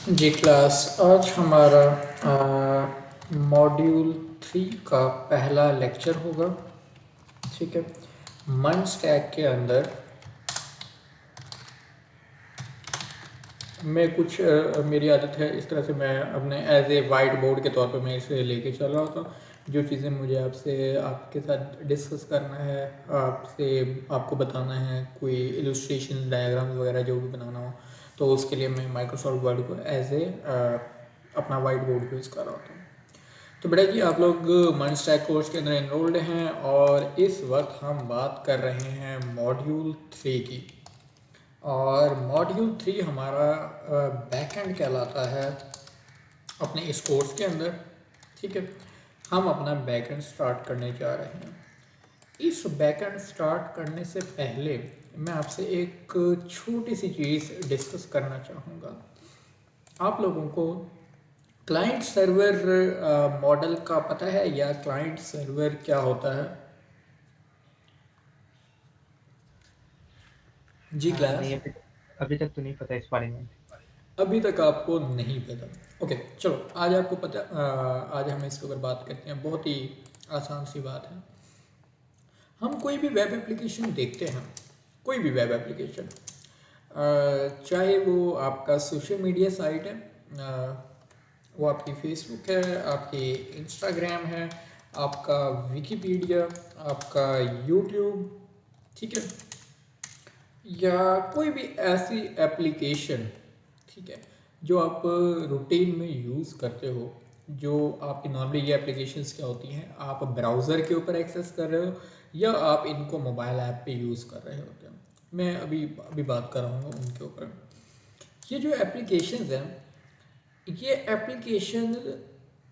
जी class, आज हमारा module 3 का पहला लेक्चर होगा। ठीक है। मन स्टैक के अंदर मैं कुछ मेरी आदत है इस तरह से, मैं अपने एज ए वाइट बोर्ड के तौर पे मैं इसे लेके चल रहा होता हूँ। जो चीज़ें मुझे आपके साथ डिस्कस करना है, आपसे आपको बताना है, कोई इलस्ट्रेशन डायग्राम्स वगैरह जो भी बनाना हो, तो उसके लिए मैं माइक्रोसॉफ्ट वर्ड को एज ए अपना वाइट बोर्ड यूज़ कर रहा होता हूँ। तो बेटा जी, आप लोग मन स्टैक कोर्स के अंदर एनरोल्ड हैं और इस वक्त हम बात कर रहे हैं मॉड्यूल 3 की। और मॉड्यूल 3 हमारा बैकएंड कहलाता है अपने इस कोर्स के अंदर। ठीक है। हम अपना बैकएंड स्टार्ट करने जा रहे हैं। इस बैकएंड स्टार्ट करने से पहले मैं आपसे एक छोटी सी चीज़ डिस्कस करना चाहूँगा। आप लोगों को क्लाइंट सर्वर मॉडल का पता है, या क्लाइंट सर्वर क्या होता है? जी नहीं, क्लास, अभी तक तो नहीं पता इस बारे में। अभी तक आपको नहीं पता। ओके, चलो आज आपको पता। आज हम इसके ऊपर बात करते हैं। बहुत ही आसान सी बात है। हम कोई भी वेब एप्लीकेशन देखते हैं, कोई भी वेब एप्लीकेशन, चाहे वो आपका सोशल मीडिया साइट है, वो आपकी फेसबुक है, आपकी इंस्टाग्राम है, आपका विकीपीडिया, आपका यूट्यूब, ठीक है, या कोई भी ऐसी एप्लीकेशन, ठीक है, जो आप रूटीन में यूज़ करते हो। जो आपकी नॉर्मली ये एप्लीकेशंस क्या होती हैं, आप ब्राउज़र के ऊपर एक्सेस कर रहे हो या आप इनको मोबाइल ऐप पे यूज़ कर रहे होते हैं। मैं अभी अभी बात कर रहा हूँ उनके ऊपर। ये जो एप्लीकेशंस हैं, ये एप्लीकेशन,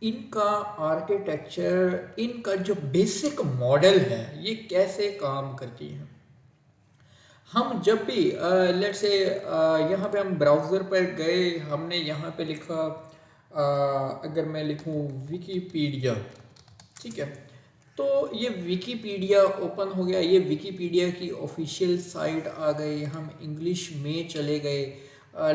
इनका आर्किटेक्चर, इनका जो बेसिक मॉडल है, ये कैसे काम करती हैं। हम जब भी लेट से यहाँ पे हम ब्राउज़र पर गए, हमने यहाँ पे लिखा, अगर मैं लिखूँ विकीपीडिया, ठीक है, तो ये विकीपीडिया ओपन हो गया। ये विकीपीडिया की ऑफिशियल साइट आ गई। हम इंग्लिश में चले गए।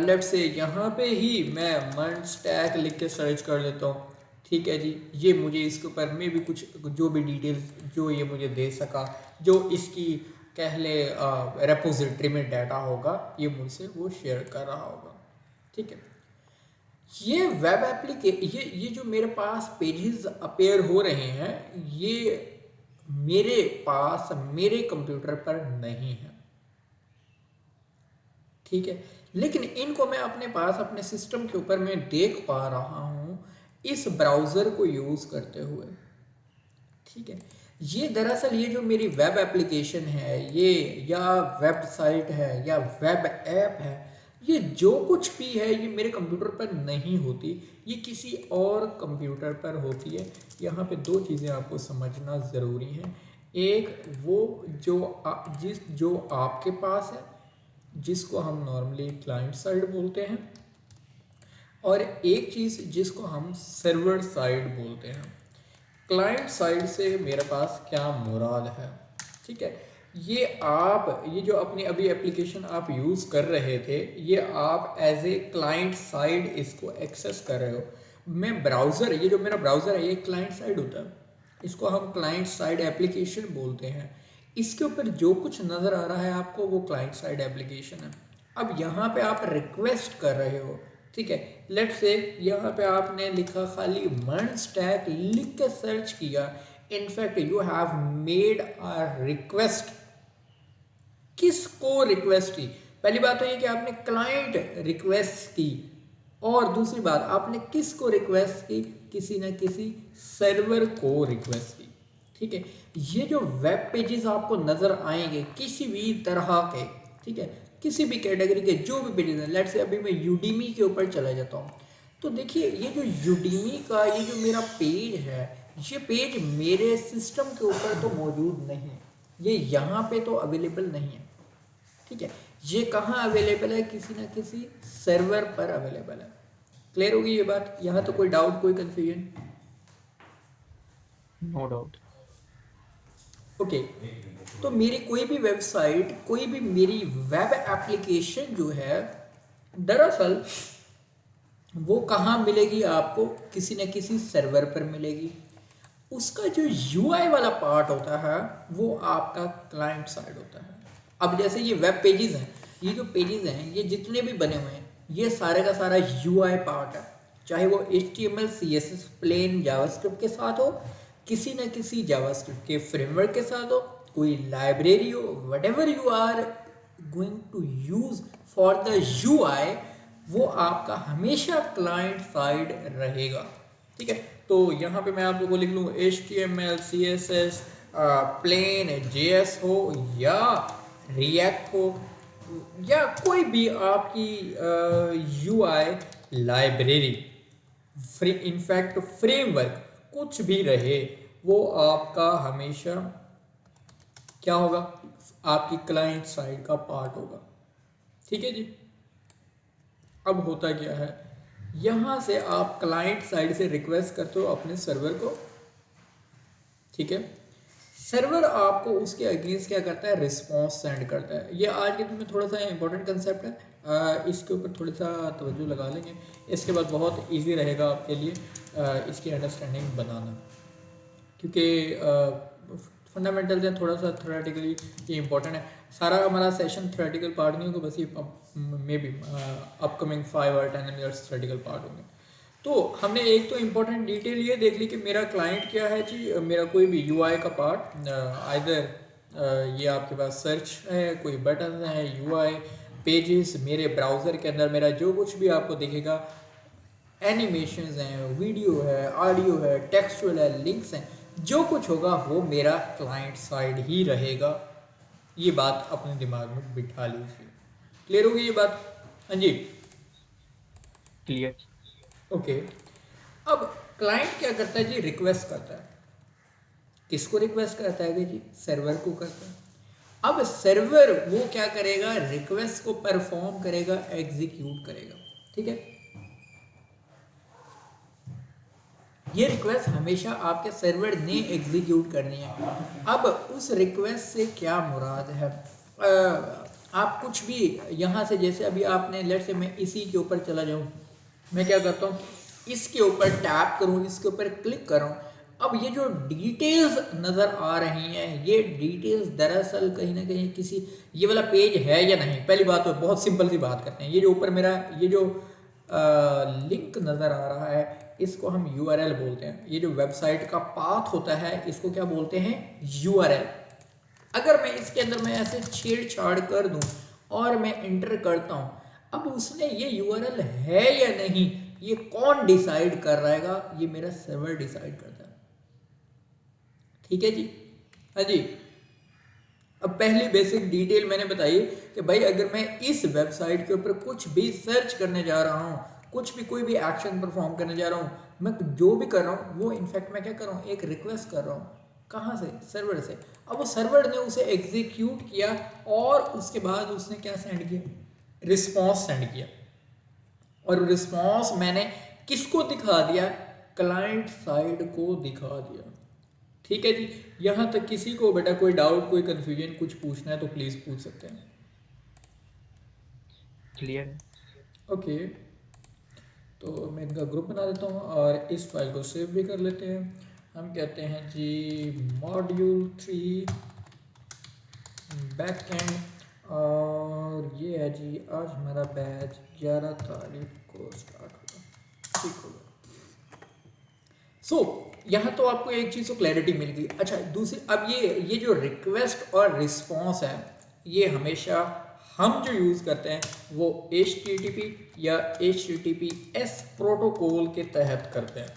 लेट से यहाँ पे ही मैं मन स्टैक लिख के सर्च कर लेता हूँ। ठीक है जी, ये मुझे इसके ऊपर में भी कुछ जो भी डिटेल्स जो ये मुझे दे सका, जो इसकी कह ले रेपोजिटरी में डाटा होगा, ये मुझसे वो शेयर कर रहा होगा। ठीक है। ये वेब एप्लीके ये जो मेरे पास पेजेस अपेयर हो रहे हैं, ये मेरे पास मेरे कंप्यूटर पर नहीं है। ठीक है। लेकिन इनको मैं अपने पास अपने सिस्टम के ऊपर मैं देख पा रहा हूँ इस ब्राउज़र को यूज़ करते हुए। ठीक है। ये दरअसल ये जो मेरी वेब एप्लीकेशन है, ये या वेबसाइट है या वेब ऐप है, ये जो कुछ भी है, ये मेरे कंप्यूटर पर नहीं होती, ये किसी और कंप्यूटर पर होती है। यहाँ पे दो चीज़ें आपको समझना ज़रूरी हैं। एक वो जो आपके पास है, जिसको हम नॉर्मली क्लाइंट साइड बोलते हैं, और एक चीज़ जिसको हम सर्वर साइड बोलते हैं। क्लाइंट साइड से मेरे पास क्या मुराद है, ठीक है, ये जो अपनी अभी एप्लीकेशन आप यूज़ कर रहे थे, ये आप एज ए क्लाइंट साइड इसको एक्सेस कर रहे हो। मैं ब्राउज़र, ये जो मेरा ब्राउज़र है, ये क्लाइंट साइड होता है, इसको हम क्लाइंट साइड एप्लीकेशन बोलते हैं। इसके ऊपर जो कुछ नज़र आ रहा है आपको, वो क्लाइंट साइड एप्लीकेशन है। अब यहाँ पे आप रिक्वेस्ट कर रहे हो, ठीक है, लेट से यहाँ पे आपने लिखा, खाली मन स्टैक लिख के सर्च किया, in fact you have made a request. किसको रिक्वेस्ट की? पहली बात तो ये कि आपने क्लाइंट रिक्वेस्ट की, और दूसरी बात आपने किसको रिक्वेस्ट की? किसी न किसी सर्वर को रिक्वेस्ट की। ठीक है। ये जो वेब पेजेस आपको नजर आएंगे किसी भी तरह के, ठीक है, किसी भी कैटेगरी के जो भी पेजेस हैं, लेट से अभी मैं यूडीमी के ऊपर चला जाता हूँ, तो देखिए ये जो यूडीमी का ये जो मेरा पेज है, ये पेज मेरे सिस्टम के ऊपर तो मौजूद नहीं है, ये यहाँ पे तो अवेलेबल नहीं है। ठीक है। ये कहाँ अवेलेबल है? किसी ना किसी सर्वर पर अवेलेबल है। क्लियर होगी ये बात? यहाँ तो कोई डाउट, कोई कंफ्यूजन? No doubt. ओके। तो मेरी कोई भी वेबसाइट, कोई भी मेरी वेब एप्लीकेशन जो है, दरअसल वो कहाँ मिलेगी आपको? किसी न किसी सर्वर पर मिलेगी। उसका जो यूआई वाला पार्ट होता है वो आपका क्लाइंट साइड होता है। अब जैसे ये वेब पेजेस हैं, ये जो पेजेस हैं ये जितने भी बने हुए हैं ये सारे का सारा यूआई पार्ट है, चाहे वो HTML CSS प्लेन जावास्क्रिप्ट के साथ हो, किसी न किसी जावास्क्रिप्ट के फ्रेमवर्क के साथ हो, कोई लाइब्रेरी हो, whatever you are going to use for the UI, वो आपका हमेशा क्लाइंट साइड रहेगा। ठीक है, तो यहाँ पे मैं आप लोगों को लिख लूँ HTML CSS प्लेन JS हो या रिएक्ट हो या कोई भी आपकी UI लाइब्रेरी, इनफैक्ट फ्रेमवर्क, कुछ भी रहे वो आपका हमेशा क्या होगा? आपकी क्लाइंट साइड का पार्ट होगा। ठीक है जी। अब होता क्या है, यहाँ से आप क्लाइंट साइड से रिक्वेस्ट करते हो अपने सर्वर को। ठीक है, सर्वर आपको उसके अगेंस्ट क्या करता है? रिस्पॉन्स सेंड करता है। ये आज के दिन में थोड़ा सा इंपॉर्टेंट कंसेप्ट है, इसके ऊपर थोड़ा सा तवज्जो लगा लेंगे, इसके बाद बहुत इजी रहेगा आपके लिए इसकी अंडरस्टैंडिंग बनाना, क्योंकि फंडामेंटल्स हैं, थोड़ा सा थ्योरेटिकली ये इंपॉर्टेंट है। सारा हमारा सेशन थ्योरेटिकल पार्ट नहीं होगा, बस ये मे बी अपकमिंग 5 और 10 ईयर्स थ्योरेटिकल पार्ट होंगे। तो हमने एक तो इम्पोर्टेंट डिटेल ये देख ली कि मेरा क्लाइंट क्या है जी, मेरा कोई भी यूआई का पार्ट, आइदर ये आपके पास सर्च है, कोई बटन है, यूआई पेजेस, मेरे ब्राउज़र के अंदर मेरा जो कुछ भी आपको दिखेगा, एनिमेशंस हैं, वीडियो है, ऑडियो है, टेक्सचुअल है, लिंक्स हैं, जो कुछ होगा वो मेरा क्लाइंट साइड ही रहेगा। ये बात अपने दिमाग में बिठा लीजिए। क्लियर होगी ये बात? हाँ जी, क्लियर। ओके। अब क्लाइंट क्या करता है जी? रिक्वेस्ट करता है। किसको रिक्वेस्ट करता है जी? सर्वर को करता है। अब सर्वर वो क्या करेगा? रिक्वेस्ट को परफॉर्म करेगा, एग्जीक्यूट करेगा। ठीक है, ये रिक्वेस्ट हमेशा आपके सर्वर ने एग्जीक्यूट करनी है। अब उस रिक्वेस्ट से क्या मुराद है? आप कुछ भी यहाँ से, जैसे अभी आपने लेट से मैं इसी के ऊपर चला जाऊँ, मैं क्या करता हूँ, इसके ऊपर टैप करूँ, इसके ऊपर क्लिक करूँ। अब ये जो डिटेल्स नज़र आ रही हैं, ये डिटेल्स दरअसल कहीं ना कहीं किसी, ये वाला पेज है या नहीं। पहली बात तो बहुत सिंपल सी बात करते हैं, ये जो ऊपर मेरा ये जो लिंक नज़र आ रहा है इसको हम URL बोलते हैं। ये जो वेबसाइट का पाथ होता है इसको क्या बोलते हैं? URL। अगर मैं इसके अंदर मैं ऐसे छेड़छाड़ कर दूं और मैं इंटर करता हूं, अब उसने ये URL है या नहीं, ये कौन डिसाइड कर रहेगा? ये मेरा सर्वर डिसाइड करता है। ठीक है जी, हाँ जी। अब पहली बेसिक डिटेल मैंने बताई कि भाई अगर मैं इस वेबसाइट के ऊपर कुछ भी सर्च करने जा रहा हूँ, कुछ भी कोई भी एक्शन परफॉर्म करने जा रहा हूँ, मैं जो भी कर रहा हूँ वो इनफैक्ट मैं क्या कर रहा हूँ? एक रिक्वेस्ट कर रहा हूँ। कहाँ से? सर्वर से। अब वो सर्वर ने उसे एग्जीक्यूट किया और उसके बाद उसने क्या सेंड किया? रिस्पॉन्स सेंड किया। और रिस्पॉन्स मैंने किसको दिखा दिया? क्लाइंट साइड को दिखा दिया। ठीक है जी, यहाँ तक किसी को बेटा कोई डाउट, कोई कंफ्यूजन, कुछ पूछना है तो प्लीज़ पूछ सकते हैं। क्लियर है। ओके, तो मैं इनका ग्रुप बना देता हूँ और इस फाइल को सेव भी कर लेते हैं। हम कहते हैं जी मॉड्यूल 3 बैकएंड, और ये है जी आज हमारा बैच 11 तारीख को स्टार्ट होगा। ठीक होगा। यहाँ तो आपको एक चीज़ तो क्लैरिटी मिल गई। अच्छा, दूसरी, अब ये जो रिक्वेस्ट और रिस्पॉन्स है, ये हमेशा हम जो यूज़ करते हैं वो HTTP या HTTPS प्रोटोकॉल के तहत करते हैं।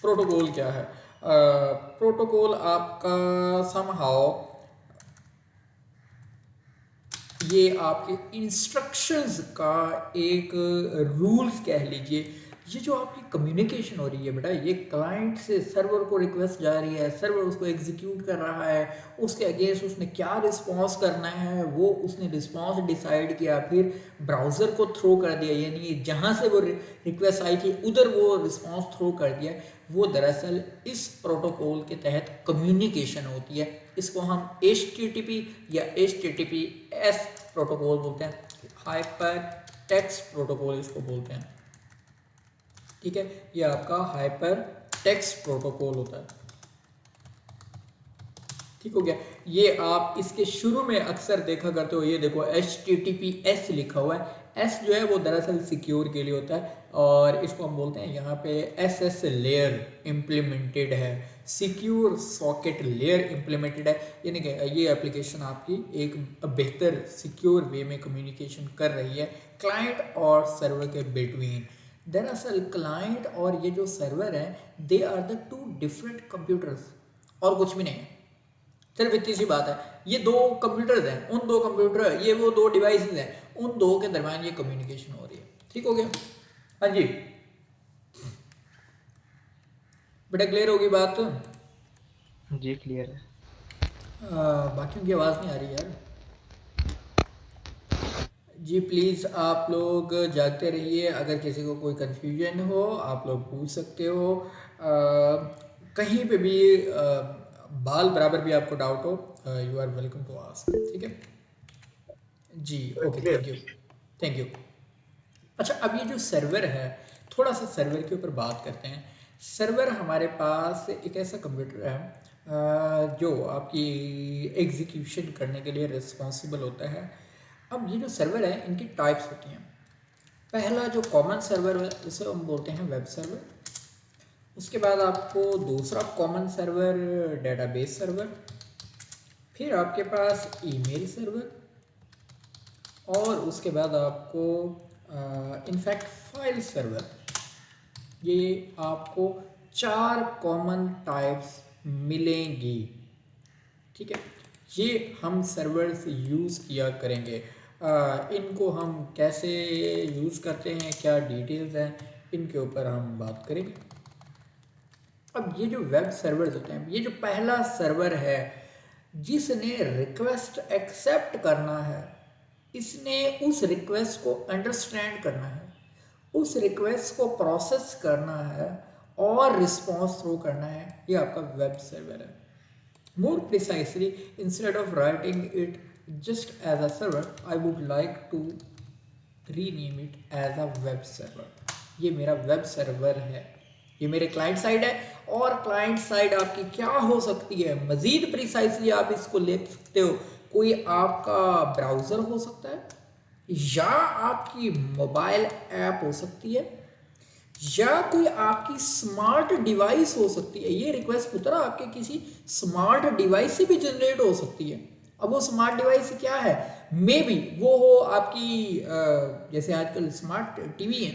प्रोटोकॉल क्या है? प्रोटोकॉल आपका समहाउ ये आपके इंस्ट्रक्शंस का एक रूल्स कह लीजिए। ये जो आपकी कम्युनिकेशन हो रही है बेटा, ये क्लाइंट से सर्वर को रिक्वेस्ट जा रही है, सर्वर उसको एग्जीक्यूट कर रहा है, उसके अगेंस्ट उसने क्या रिस्पॉन्स करना है वो उसने रिस्पॉन्स डिसाइड किया, फिर ब्राउज़र को थ्रो कर दिया, यानी जहाँ से वो रिक्वेस्ट आई थी उधर वो रिस्पॉन्स थ्रो कर दिया। वो दरअसल इस प्रोटोकॉल के तहत कम्युनिकेशन होती है। इसको हम HTTP या HTTPS प्रोटोकॉल बोलते हैं, हाइपर टेक्स्ट प्रोटोकॉल इसको बोलते हैं। ठीक है, ये आपका हाइपर टेक्स्ट प्रोटोकॉल होता है। ठीक हो गया। ये आप इसके शुरू में अक्सर देखा करते हो, ये देखो HTTPS लिखा हुआ है। एस जो है वो दरअसल सिक्योर के लिए होता है, और इसको हम बोलते हैं यहाँ पे SS लेयर इम्प्लीमेंटेड है, सिक्योर सॉकेट लेयर इम्प्लीमेंटेड है। यानी कि ये एप्लीकेशन आपकी एक बेहतर सिक्योर वे में कम्युनिकेशन कर रही है क्लाइंट और सर्वर के बिटवीन। दरअसल क्लाइंट और ये जो सर्वर है, they are the two different computers, और कुछ भी नहीं है। सिर्फ इतनी सी बात है, ये दो कंप्यूटर्स हैं, उन दो कंप्यूटर, ये वो दो डिवाइसेस हैं, उन दो के दरमियान ये कम्युनिकेशन हो रही है। ठीक हो गया? हाँ जी बेटा, क्लियर होगी बात? जी क्लियर है। बाकियों की आवाज़ नहीं आ रही यार। जी प्लीज़ आप लोग जागते रहिए, अगर किसी को कोई कन्फ्यूजन हो आप लोग पूछ सकते हो। कहीं पे भी बाल बराबर भी आपको डाउट हो, you are welcome to ask. ठीक है जी, okay, thank you, thank you. अच्छा, अब ये जो सर्वर है, थोड़ा सा सर्वर के ऊपर बात करते हैं। सर्वर हमारे पास एक ऐसा कंप्यूटर है जो आपकी एग्जीक्यूशन करने के लिए रिस्पॉन्सिबल होता है। अब ये जो सर्वर है, इनकी टाइप्स होती हैं। पहला जो कॉमन सर्वर है उसे हम बोलते हैं वेब सर्वर। उसके बाद आपको दूसरा कॉमन सर्वर डेटाबेस सर्वर, फिर आपके पास ईमेल सर्वर, और उसके बाद आपको इनफैक्ट फाइल सर्वर। ये आपको 4 कॉमन टाइप्स मिलेंगी। ठीक है, ये हम सर्वर्स यूज़ किया करेंगे। इनको हम कैसे यूज़ करते हैं, क्या डिटेल्स हैं, इनके ऊपर हम बात करेंगे। अब ये जो वेब सर्वर्स होते हैं, ये जो पहला सर्वर है जिसने रिक्वेस्ट एक्सेप्ट करना है, इसने उस रिक्वेस्ट को अंडरस्टैंड करना है, उस रिक्वेस्ट को प्रोसेस करना है और रिस्पॉन्स थ्रो करना है, ये आपका वेब सर्वर है। More precisely, instead of writing it just as a server, I would like to rename it as a web server. ये मेरा वेब सर्वर है, ये मेरे क्लाइंट साइड है, और क्लाइंट साइड आपकी क्या हो सकती है, मजीद प्रिसाइसली आप इसको ले सकते हो। कोई आपका ब्राउज़र हो सकता है, या आपकी मोबाइल ऐप हो सकती है, या कोई आपकी स्मार्ट डिवाइस हो सकती है। ये रिक्वेस्ट पुत्रा आपके किसी स्मार्ट डिवाइस से भी जनरेट हो सकती है। अब वो स्मार्ट डिवाइस क्या है, मे बी वो हो आपकी जैसे आजकल स्मार्ट टीवी है,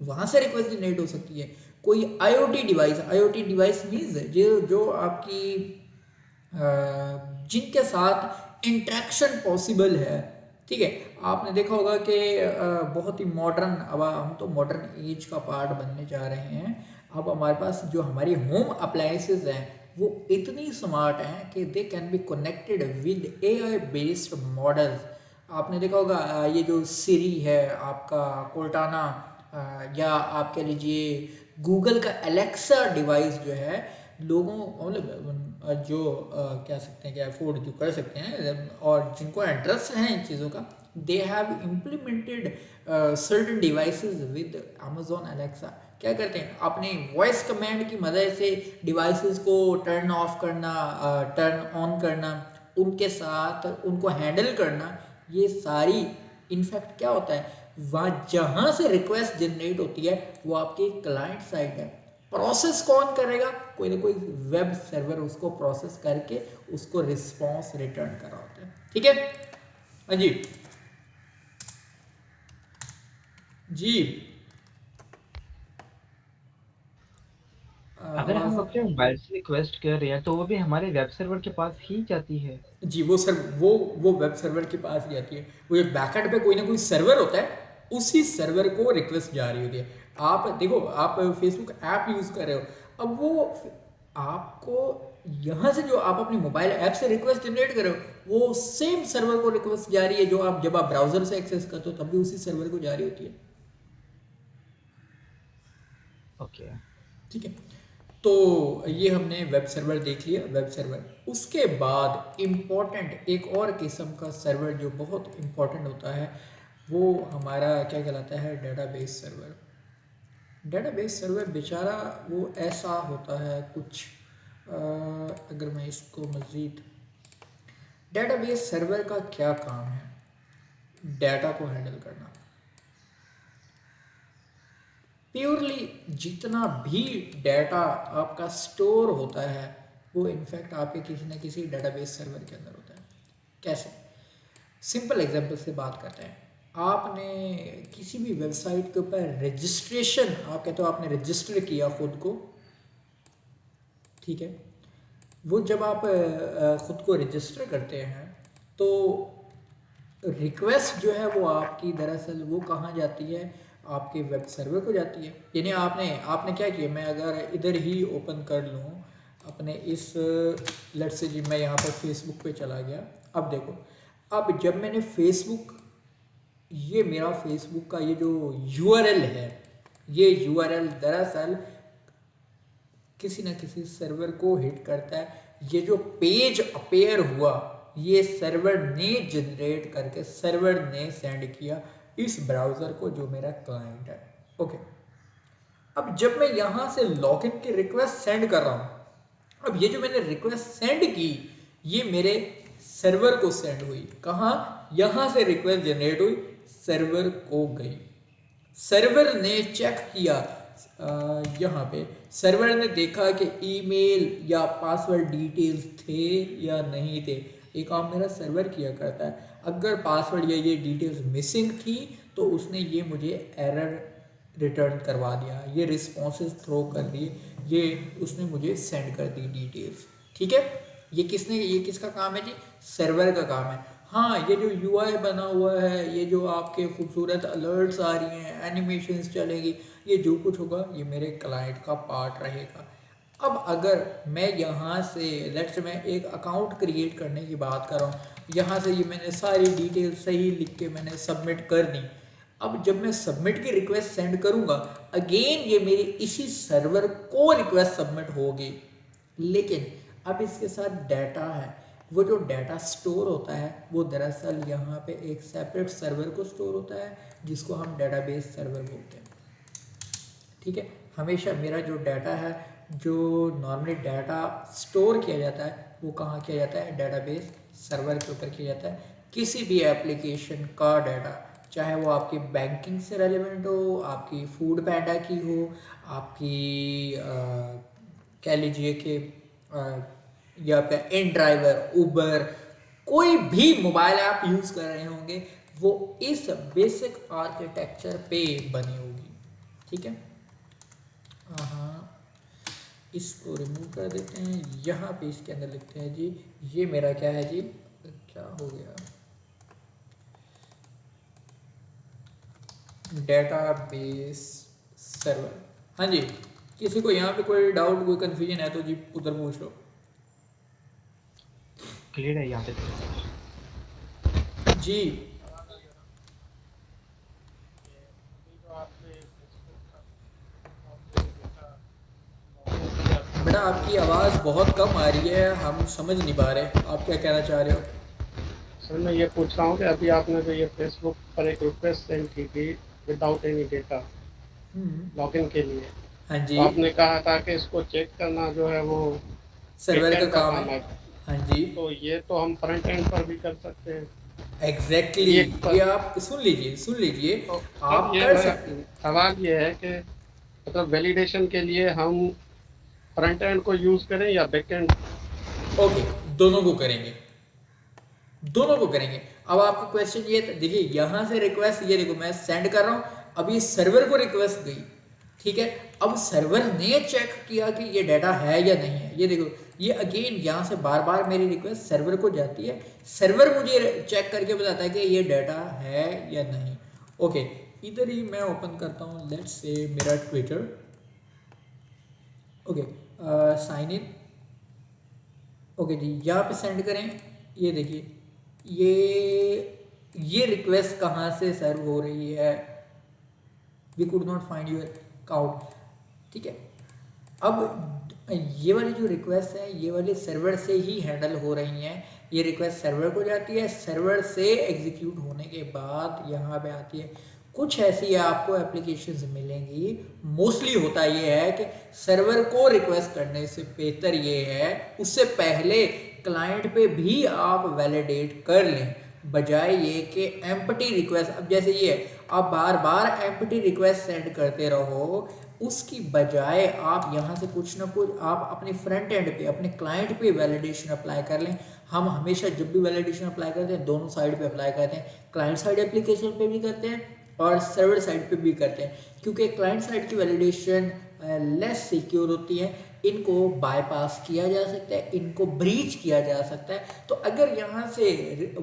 वहाँ से रिक्वेस्ट जनरेट हो सकती है। कोई IoT device, IoT device means जो आपकी जिनके साथ इंटरेक्शन पॉसिबल है। ठीक है, आपने देखा होगा कि बहुत ही मॉडर्न, अब हम तो मॉडर्न एज का पार्ट बनने जा रहे हैं। अब हमारे पास जो हमारी होम अप्लायंसेज हैं वो इतनी स्मार्ट हैं कि they can be connected with AI based models. आपने देखा होगा ये जो सिरी है आपका, कोर्टाना, या आप कह लीजिए गूगल का एलेक्सा डिवाइस जो है, लोगों मतलब जो कह सकते हैं कि अफोर्ड जो कर सकते हैं और जिनको इंटरेस्ट है इन चीज़ों का, they have implemented certain devices with Amazon Alexa. क्या करते हैं, अपने वॉइस कमांड की मदद से डिवाइसेस को टर्न ऑफ करना, टर्न ऑन करना, उनके साथ उनको हैंडल करना, ये सारी इनफैक्ट क्या होता है, वहाँ जहाँ से रिक्वेस्ट जनरेट होती है वो आपके क्लाइंट साइड है। प्रोसेस कौन करेगा, कोई ना कोई वेब सर्वर उसको प्रोसेस करके उसको रिस्पॉन्स रिटर्न कर रहा होता है। ठीक है, हाँ जी जी। अगर हम आवाज, अपने मोबाइल से रिक्वेस्ट कर रहे हैं तो वो भी हमारे वेब सर्वर के पास ही जाती है। जी वो सर, वो वेब सर्वर के पास ही आती है। वो ये बैकएंड पे कोई ना कोई सर्वर होता है, उसी सर्वर को रिक्वेस्ट जा रही होती है। आप देखो, आप फेसबुक ऐप यूज़ कर रहे हो, अब वो आपको यहाँ से जो आप अपनी मोबाइल ऐप से रिक्वेस्ट जनरेट कर रहे हो, वो सेम सर्वर को रिक्वेस्ट जा रही है जो आप जब आप ब्राउजर से एक्सेस करते हो तब भी उसी सर्वर को जा रही होती है। ओके। ठीक है, तो ये हमने वेब सर्वर देख लिया, वेब सर्वर। उसके बाद इम्पोर्टेंट एक और किस्म का सर्वर जो बहुत इम्पोर्टेंट होता है, वो हमारा क्या कहलाता है, डेटाबेस सर्वर। डेटाबेस सर्वर बेचारा वो ऐसा होता है कुछ, अगर मैं इसको मज़ीद, डेटाबेस सर्वर का क्या काम है? डाटा को हैंडल करना। प्योरली जितना भी डाटा आपका स्टोर होता है वो इनफैक्ट आपके किसी न किसी डेटाबेस सर्वर के अंदर होता है। कैसे? सिंपल एग्जांपल से बात करते हैं। आपने किसी भी वेबसाइट के ऊपर रजिस्ट्रेशन, आप कहते हो आपने रजिस्टर किया खुद को, ठीक है, वो जब आप खुद को रजिस्टर करते हैं तो रिक्वेस्ट जो है वो आपकी दरअसल वो कहाँ जाती है, आपके वेब सर्वर को जाती है। यानी आपने आपने क्या किया, मैं अगर इधर ही ओपन कर लूँ अपने इस, लेट से जी मैं यहाँ पर फेसबुक पे चला गया। अब देखो, अब जब मैंने फेसबुक, ये मेरा फेसबुक का ये जो यूआरएल है, ये यूआरएल दरअसल किसी न किसी सर्वर को हिट करता है। ये जो पेज अपेयर हुआ ये सर्वर ने जनरेट करके सर्वर ने सेंड किया इस ब्राउज़र को जो मेरा क्लाइंट है। ओके, अब जब मैं यहाँ से लॉगिन की रिक्वेस्ट सेंड कर रहा हूँ, अब ये जो मैंने रिक्वेस्ट सेंड की ये मेरे सर्वर को सेंड हुई। कहाँ? यहाँ से रिक्वेस्ट जनरेट हुई, सर्वर को गई, सर्वर ने चेक किया, यहाँ पे सर्वर ने देखा कि ईमेल या पासवर्ड डिटेल्स थे या नहीं थे। ये काम मेरा सर्वर किया करता है। अगर पासवर्ड या ये डिटेल्स मिसिंग थी तो उसने ये मुझे एरर रिटर्न करवा दिया, ये रिस्पॉन्सेज थ्रो कर दिए, ये उसने मुझे सेंड कर दी डिटेल्स। ठीक है, ये किसका काम है जी? सर्वर का काम है। हाँ, ये जो यूआई बना हुआ है, ये जो आपके खूबसूरत अलर्ट्स आ रही हैं, एनिमेशंस चलेगी, ये जो कुछ होगा ये मेरे क्लाइंट का पार्ट रहेगा। अब अगर मैं यहाँ से लेट्स से मैं एक अकाउंट क्रिएट करने की बात कर रहा हूँ, यहाँ से ये मैंने सारी डिटेल सही लिख के मैंने सबमिट कर दी। अब जब मैं सबमिट की रिक्वेस्ट सेंड करूँगा, अगेन ये मेरी इसी सर्वर को रिक्वेस्ट सबमिट होगी, लेकिन अब इसके साथ डाटा है। वो जो डाटा स्टोर होता है वो दरअसल यहाँ पे एक सेपरेट सर्वर को स्टोर होता है जिसको हम डेटाबेस सर्वर बोलते हैं। ठीक है, हमेशा मेरा जो डाटा है, जो नॉर्मली डाटा स्टोर किया जाता है वो कहाँ किया जाता है? डेटाबेस सर्वर के ऊपर किया जाता है। किसी भी एप्लीकेशन का डाटा, चाहे वो आपकी बैंकिंग से रेलिवेंट हो, आपकी फूड पैंडा की हो, आपकी कह लीजिए कि या फिर इन ड्राइवर, उबर, कोई भी मोबाइल ऐप यूज़ कर रहे होंगे वो इस बेसिक आर्किटेक्चर पे बनी होगी। ठीक है, हाँ, इसको रिमूव कर देते हैं। यहाँ पे इसके अंदर लिखते हैं जी, ये मेरा क्या है जी, क्या हो गया, डेटाबेस सर्वर। हाँ जी, किसी को यहाँ पे कोई डाउट, कोई कंफ्यूजन है तो जी उधर पूछ लो। क्लियर है यहाँ पे जी बेटा, आपकी आवाज़ बहुत कम आ रही है, हम समझ नहीं पा रहे आप क्या कहना चाह रहे हो। सर मैं ये पूछ रहा हूँ कि अभी आपने जो ये फेसबुक पर एक रिक्वेस्ट सेंड की थी विदाउट एनी डेटा लॉगिन के लिए, हाँ तो जी, आपने कहा था कि इसको चेक करना जो है वो सर्वर का बैकएंड का काम काम है। है। हाँ जी, तो ये तो हम फ्रंट एंड पर भी कर सकते हैं। एग्जैक्टली एक पर ये आप सुन लीजिए, तो अब आप ये कर मैं सकते। सवाल ये है कि मतलब वैलिडेशन के लिए हम फ्रंट एंड को यूज़ करें या बैकएंड? ओके, दोनों को करेंगे, दोनों को करेंगे। अब आपका क्वेश्चन ये देखिए, यहाँ से रिक्वेस्ट, ये देखो मैं सेंड कर रहा हूँ, अब ये सर्वर को रिक्वेस्ट गई, ठीक है। अब सर्वर ने चेक किया कि ये डाटा है या नहीं है, ये देखो ये अगेन यहाँ से बार बार मेरी रिक्वेस्ट सर्वर को जाती है, सर्वर मुझे चेक करके बताता है कि ये डाटा है या नहीं। ओके, इधर ही मैं ओपन करता हूँ, लेट्स से मेरा Twitter. Okay, sign in. Okay जी, यहाँ पे सेंड करें। ये देखिए ये रिक्वेस्ट कहाँ से सर्व हो रही है, we could not find your account. ठीक है, अब ये वाली जो रिक्वेस्ट है ये वाली सर्वर से ही हैंडल हो रही हैं। ये रिक्वेस्ट सर्वर को जाती है, सर्वर से एग्जीक्यूट होने के बाद यहाँ पे आती है। कुछ ऐसी आपको एप्लीकेशंस मिलेंगी, मोस्टली होता ये है कि सर्वर को रिक्वेस्ट करने से बेहतर ये है उससे पहले क्लाइंट पे भी आप वैलिडेट कर लें, बजाय ये कि एम्प्टी रिक्वेस्ट। अब जैसे ये आप बार बार एम्प्टी रिक्वेस्ट सेंड करते रहो, उसकी बजाय आप यहाँ से कुछ ना कुछ आप अपने फ्रंट एंड पे अपने क्लाइंट पे वैलिडेशन अप्लाई कर लें। हम हमेशा जब भी वैलिडेशन अप्लाई करते हैं दोनों साइड पे अप्लाई करते हैं, क्लाइंट साइड एप्लीकेशन पे भी करते हैं और सर्वर साइड पे भी करते हैं, क्योंकि क्लाइंट साइड की वैलिडेशन लेस सिक्योर होती है, इनको बाईपास किया जा सकता है, इनको ब्रीच किया जा सकता है। तो अगर यहाँ से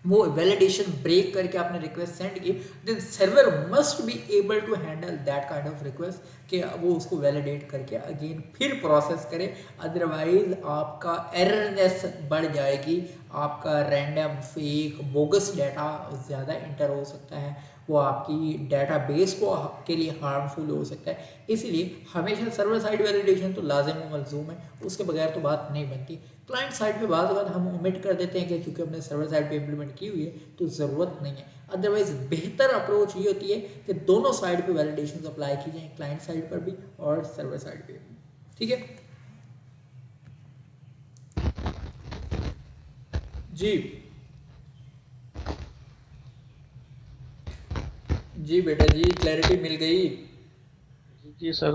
वो वैलिडेशन ब्रेक करके आपने रिक्वेस्ट सेंड की, then server must be able to handle that kind of request कि वो उसको वैलिडेट करके अगेन फिर प्रोसेस करे। अदरवाइज आपका एररनेस बढ़ जाएगी, आपका रैंडम फेक बोगस डाटा ज़्यादा इंटर हो सकता है, वो आपकी डाटाबेस को के लिए हार्मफुल हो सकता है। इसीलिए हमेशा सर्वर साइड वैलिडेशन तो लाजिम व मलजूम है, उसके बगैर तो बात नहीं बनती। क्लाइंट साइड पे बात हम ओमिट कर देते हैं कि क्योंकि हमने सर्वर साइड पे इम्प्लीमेंट की हुई है तो ज़रूरत नहीं है। अदरवाइज बेहतर अप्रोच ये होती है कि दोनों साइड पे वैलिडेशन अप्लाई की जाए, क्लाइंट साइड पर भी और सर्वर साइड पे भी। ठीक है जी जी बेटा जी, क्लैरिटी मिल गई। जी सर।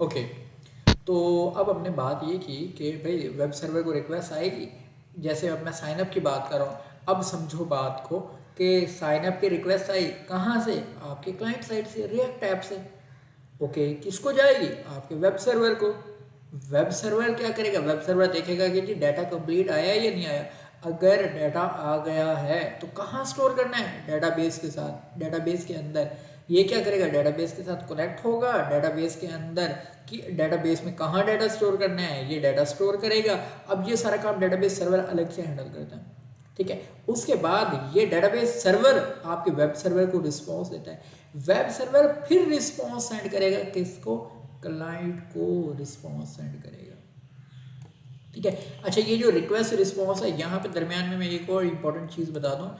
ओके, तो अब हमने बात ये की कि भाई वेब सर्वर को रिक्वेस्ट आएगी, जैसे अब मैं साइनअप की बात कर रहा हूँ। अब समझो बात को कि साइनअप की रिक्वेस्ट आई कहाँ से, आपके क्लाइंट साइड से, रिएक्ट ऐप से। ओके, किसको जाएगी, आपके वेब सर्वर को। वेब सर्वर क्या करेगा, वेब सर्वर देखेगा कि जी डाटा कंप्लीट आया या नहीं आया। अगर डाटा आ गया है तो कहाँ स्टोर करना है, डेटाबेस के साथ, डेटाबेस के अंदर। ये क्या करेगा, डेटाबेस के साथ कनेक्ट होगा, डेटाबेस के अंदर कि डेटाबेस में कहाँ डाटा स्टोर करना है ये डाटा स्टोर करेगा। अब ये सारा काम डेटाबेस सर्वर अलग से हैंडल करता है, ठीक है। उसके बाद ये डेटाबेस सर्वर आपके वेब सर्वर को रिस्पॉन्स देता है, वेब सर्वर फिर रिस्पॉन्स सेंड करेगा किसको, क्लाइंट को रिस्पॉन्स सेंड करेगा, ठीक है। अच्छा, ये जो रिक्वेस्ट रिस्पॉन्स है, यहाँ पे दरमियान में मैं एक और इम्पॉर्टेंट चीज़ बता दूँ।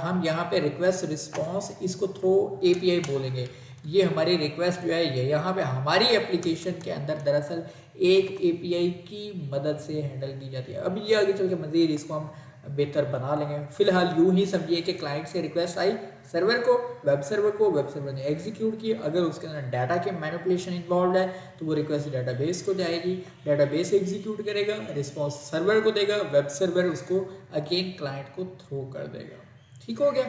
हम यहाँ पे रिक्वेस्ट रिस्पॉन्स इसको थ्रू एपीआई बोलेंगे। ये हमारी रिक्वेस्ट जो है ये यहाँ पे हमारी एप्लीकेशन के अंदर दरअसल एक एपीआई की मदद से हैंडल की जाती है। अब ये आगे चल के मज़ीद इसको हम बेहतर बना लेंगे। फिलहाल यूं ही समझिए कि क्लाइंट से रिक्वेस्ट आई सर्वर को, वेब सर्वर ने एग्जीक्यूट की। अगर उसके अंदर डाटा के मैनिपुलेशन इन्वॉल्व है तो वो रिक्वेस्ट डाटाबेस को जाएगी, डाटाबेस एग्जीक्यूट करेगा, रिस्पॉन्स सर्वर को देगा, वेब सर्वर उसको अगेन क्लाइंट को थ्रो कर देगा। ठीक हो गया,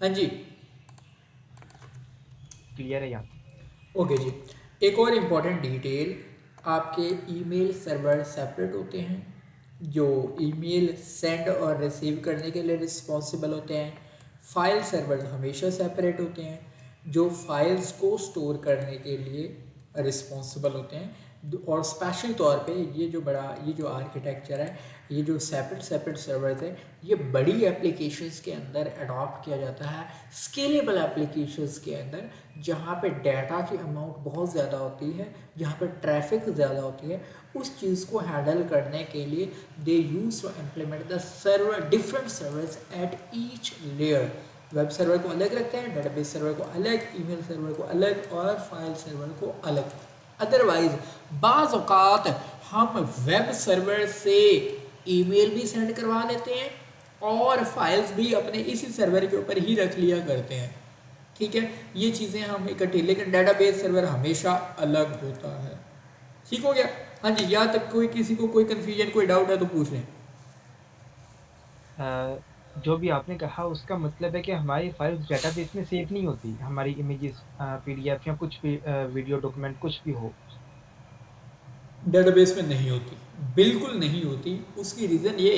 हाँ जी क्लियर है यहाँ। ओके जी। एक और इम्पॉर्टेंट डिटेल, आपके ईमेल सर्वर सेपरेट होते हैं, जो ईमेल सेंड और रिसीव करने के लिए रिस्पॉन्सिबल होते हैं। फाइल सर्वर हमेशा सेपरेट होते हैं, जो फाइल्स को स्टोर करने के लिए रिस्पॉन्सिबल होते हैं। और स्पेशल तौर पे ये जो आर्किटेक्चर है, ये जो सेपरेट सर्वर्स है, ये बड़ी एप्लीकेशंस के अंदर अडॉप्ट किया जाता है, स्केलेबल एप्लीकेशंस के अंदर, जहाँ पे डाटा की अमाउंट बहुत ज़्यादा होती है, जहाँ पे ट्रैफिक ज़्यादा होती है। उस चीज़ को हैंडल करने के लिए they use to implement the server different servers at each layer. Web server को अलग रखते हैं, डेटाबेस सर्वर को अलग, ईमेल सर्वर को अलग और फाइल सर्वर को अलग। अदरवाइज बाज़ औक़ात हम वेब सर्वर से ईमेल भी सेंड करवा लेते हैं और फाइल्स भी अपने इसी सर्वर के ऊपर ही रख लिया करते हैं, ठीक है। ये चीज़ें हम इकट्ठी, लेकिन डेटाबेस सर्वर हमेशा अलग होता है। ठीक हो गया, हाँ जी। यहाँ तक कोई किसी को कोई कन्फ्यूजन, कोई डाउट है तो पूछ लें। जो भी आपने कहा उसका मतलब है कि हमारी फाइल्स डेटाबेस में सेव नहीं होती, हमारी इमेजेस, पीडीएफ या कुछ भी वीडियो डॉक्यूमेंट कुछ भी हो, डेटाबेस में नहीं होती, बिल्कुल नहीं होती। उसकी रीज़न ये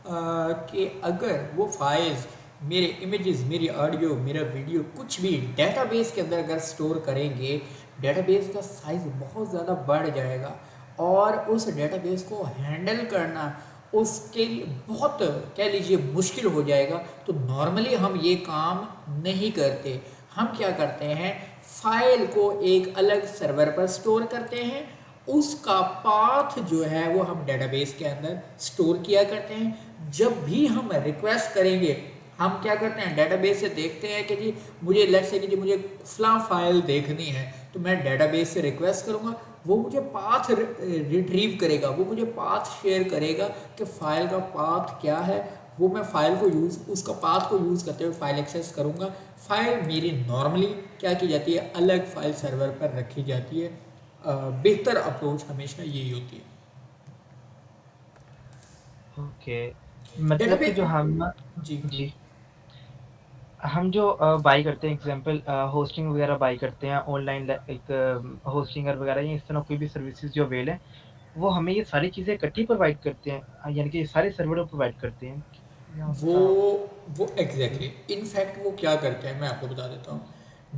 कि अगर वो फाइल्स, मेरे इमेजेस, मेरी ऑडियो, मेरा वीडियो, कुछ भी डेटाबेस के अंदर अगर स्टोर करेंगे, डेटाबेस का साइज़ बहुत ज़्यादा बढ़ जाएगा और उस डेटाबेस को हैंडल करना उसके लिए बहुत, कह लीजिए, मुश्किल हो जाएगा। तो नॉर्मली हम ये काम नहीं करते। हम क्या करते हैं, फाइल को एक अलग सर्वर पर स्टोर करते हैं, उसका पाथ जो है वो हम डेटाबेस के अंदर स्टोर किया करते हैं। जब भी हम रिक्वेस्ट करेंगे, हम क्या करते हैं, डेटाबेस से देखते हैं कि जी मुझे लेट्स से कि जी मुझे फलां फाइल देखनी है, तो मैं डेटाबेस से रिक्वेस्ट करूँगा, वो मुझे पाथ रिट्रीव करेगा, वो मुझे पाथ शेयर करेगा कि फ़ाइल का पाथ क्या है, वो मैं फ़ाइल को उसका पाथ को यूज़ करते हुए फ़ाइल एक्सेस करूँगा। फ़ाइल मेरी नॉर्मली क्या की जाती है, अलग फ़ाइल सर्वर पर रखी जाती है। बेहतर अप्रोच हमेशा यही होती है। ओके, मतलब कि जो डेटाबेस हम जी जी, हम जो बाय करते हैं एग्ज़ाम्पल होस्टिंग वगैरह बाय करते हैं ऑनलाइन एक होस्टिंगर वगैरह या इस तरह कोई भी सर्विसेज़ जो अवेल है, वो हमें ये सारी चीज़ें इकट्ठी प्रोवाइड करते हैं यानी कि ये सारे सर्वर प्रोवाइड करते हैं? या वो उसका वो जी, एग्जैक्टली इनफैक्ट वो क्या करते हैं मैं आपको बता देता हूँ।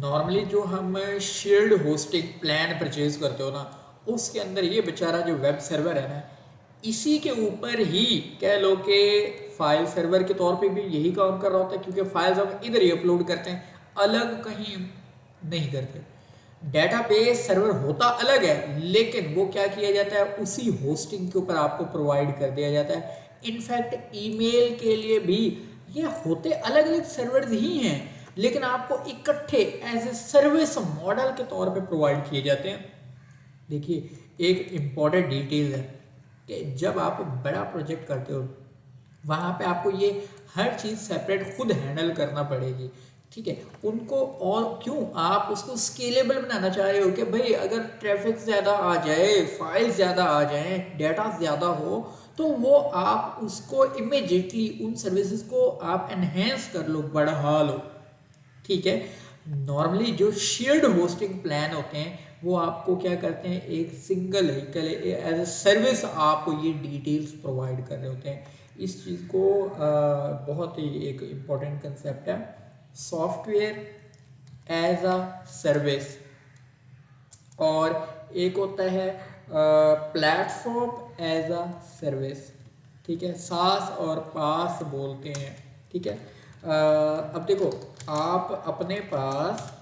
नॉर्मली जो हम शेयर्ड होस्टिंग प्लान परचेज करते हो ना, उसके अंदर ये बेचारा जो वेब सर्वर है ना, इसी के ऊपर ही कह लो कि फाइल सर्वर के तौर पे भी यही काम कर रहा होता है, क्योंकि फाइल्स हम इधर ही अपलोड करते हैं, अलग कहीं नहीं करते। डेटाबेस सर्वर होता अलग है, लेकिन वो क्या किया जाता है, उसी होस्टिंग के ऊपर आपको प्रोवाइड कर दिया जाता है। इनफैक्ट ईमेल के लिए भी ये होते अलग अलग सर्वर्स ही हैं, लेकिन आपको इकट्ठे एज ए सर्विस मॉडल के तौर पे प्रोवाइड किए जाते हैं। देखिए एक इम्पॉर्टेंट डिटेल है कि जब आप बड़ा प्रोजेक्ट करते हो, वहाँ पे आपको ये हर चीज़ सेपरेट खुद हैंडल करना पड़ेगी, ठीक है। उनको और क्यों आप उसको स्केलेबल बनाना चाह रहे हो कि भाई अगर ट्रैफिक ज़्यादा आ जाए, फाइल ज़्यादा आ जाए, डाटा ज़्यादा हो, तो वो आप उसको इमिजिएटली उन सर्विसेज को आप एनहेंस कर लो, बढ़ा लो, ठीक है। नॉर्मली जो शेयर्ड होस्टिंग प्लान होते हैं वो आपको क्या करते हैं, एक single vehicle as a service आपको ये डिटेल्स प्रोवाइड कर रहे होते हैं। इस चीज़ को बहुत ही एक इम्पॉर्टेंट कंसेप्ट है, सॉफ्टवेयर एज अ सर्विस। और एक होता है प्लेटफॉर्म एज अ सर्विस, ठीक है, सास और पास बोलते हैं, ठीक है। अब देखो, आप अपने पास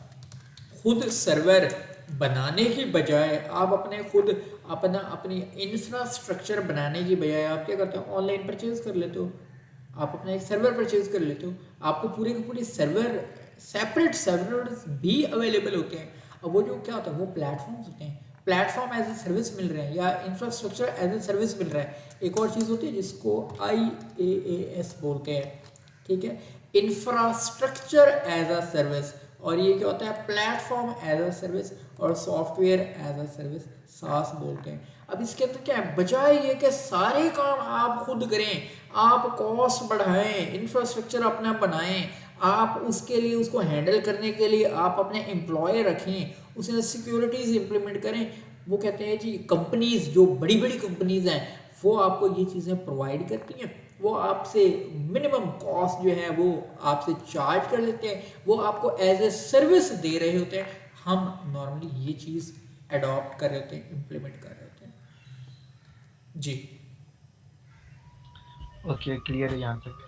खुद सर्वर बनाने की बजाय, आप अपने खुद अपनी इंफ्रास्ट्रक्चर बनाने की बजाय आप क्या करते हो, ऑनलाइन परचेज कर लेते हो, आप अपना एक सर्वर परचेज कर लेते हो, आपको पूरे के पूरे सर्वर, सेपरेट सर्वर्स भी अवेलेबल होते हैं। अब वो जो क्या होता है, वो प्लेटफॉर्म्स होते हैं, प्लेटफॉर्म एज ए सर्विस मिल रहे हैं या इंफ्रास्ट्रक्चर एज ए सर्विस मिल रहा है। एक और चीज़ होती है जिसको IaaS बोलते हैं, ठीक है, इंफ्रास्ट्रक्चर एज अ सर्विस। और ये क्या होता है, प्लेटफॉर्म एज अ सर्विस और सॉफ्टवेयर एज अ सर्विस, सास बोलते हैं। अब इसके अंदर क्या है, बजाय ये कि सारे काम आप खुद करें, आप कॉस्ट बढ़ाएं, इंफ्रास्ट्रक्चर अपना बनाएं, आप उसके लिए उसको हैंडल करने के लिए आप अपने एम्प्लॉय रखें, उसमें सिक्योरिटीज़ इंप्लीमेंट करें। वो कहते हैं जी कंपनीज, जो बड़ी बड़ी कंपनीज हैं, वो आपको ये चीज़ें प्रोवाइड करती हैं, वो आपसे मिनिमम कॉस्ट जो है वो आपसे चार्ज कर लेते हैं, वो आपको एज ए सर्विस दे रहे होते हैं। हम नॉर्मली ये चीज़ अडॉप्ट कर रहे होते हैं, इम्प्लीमेंट कर रहे होते हैं। जी ओके, क्लियर है यहाँ तक।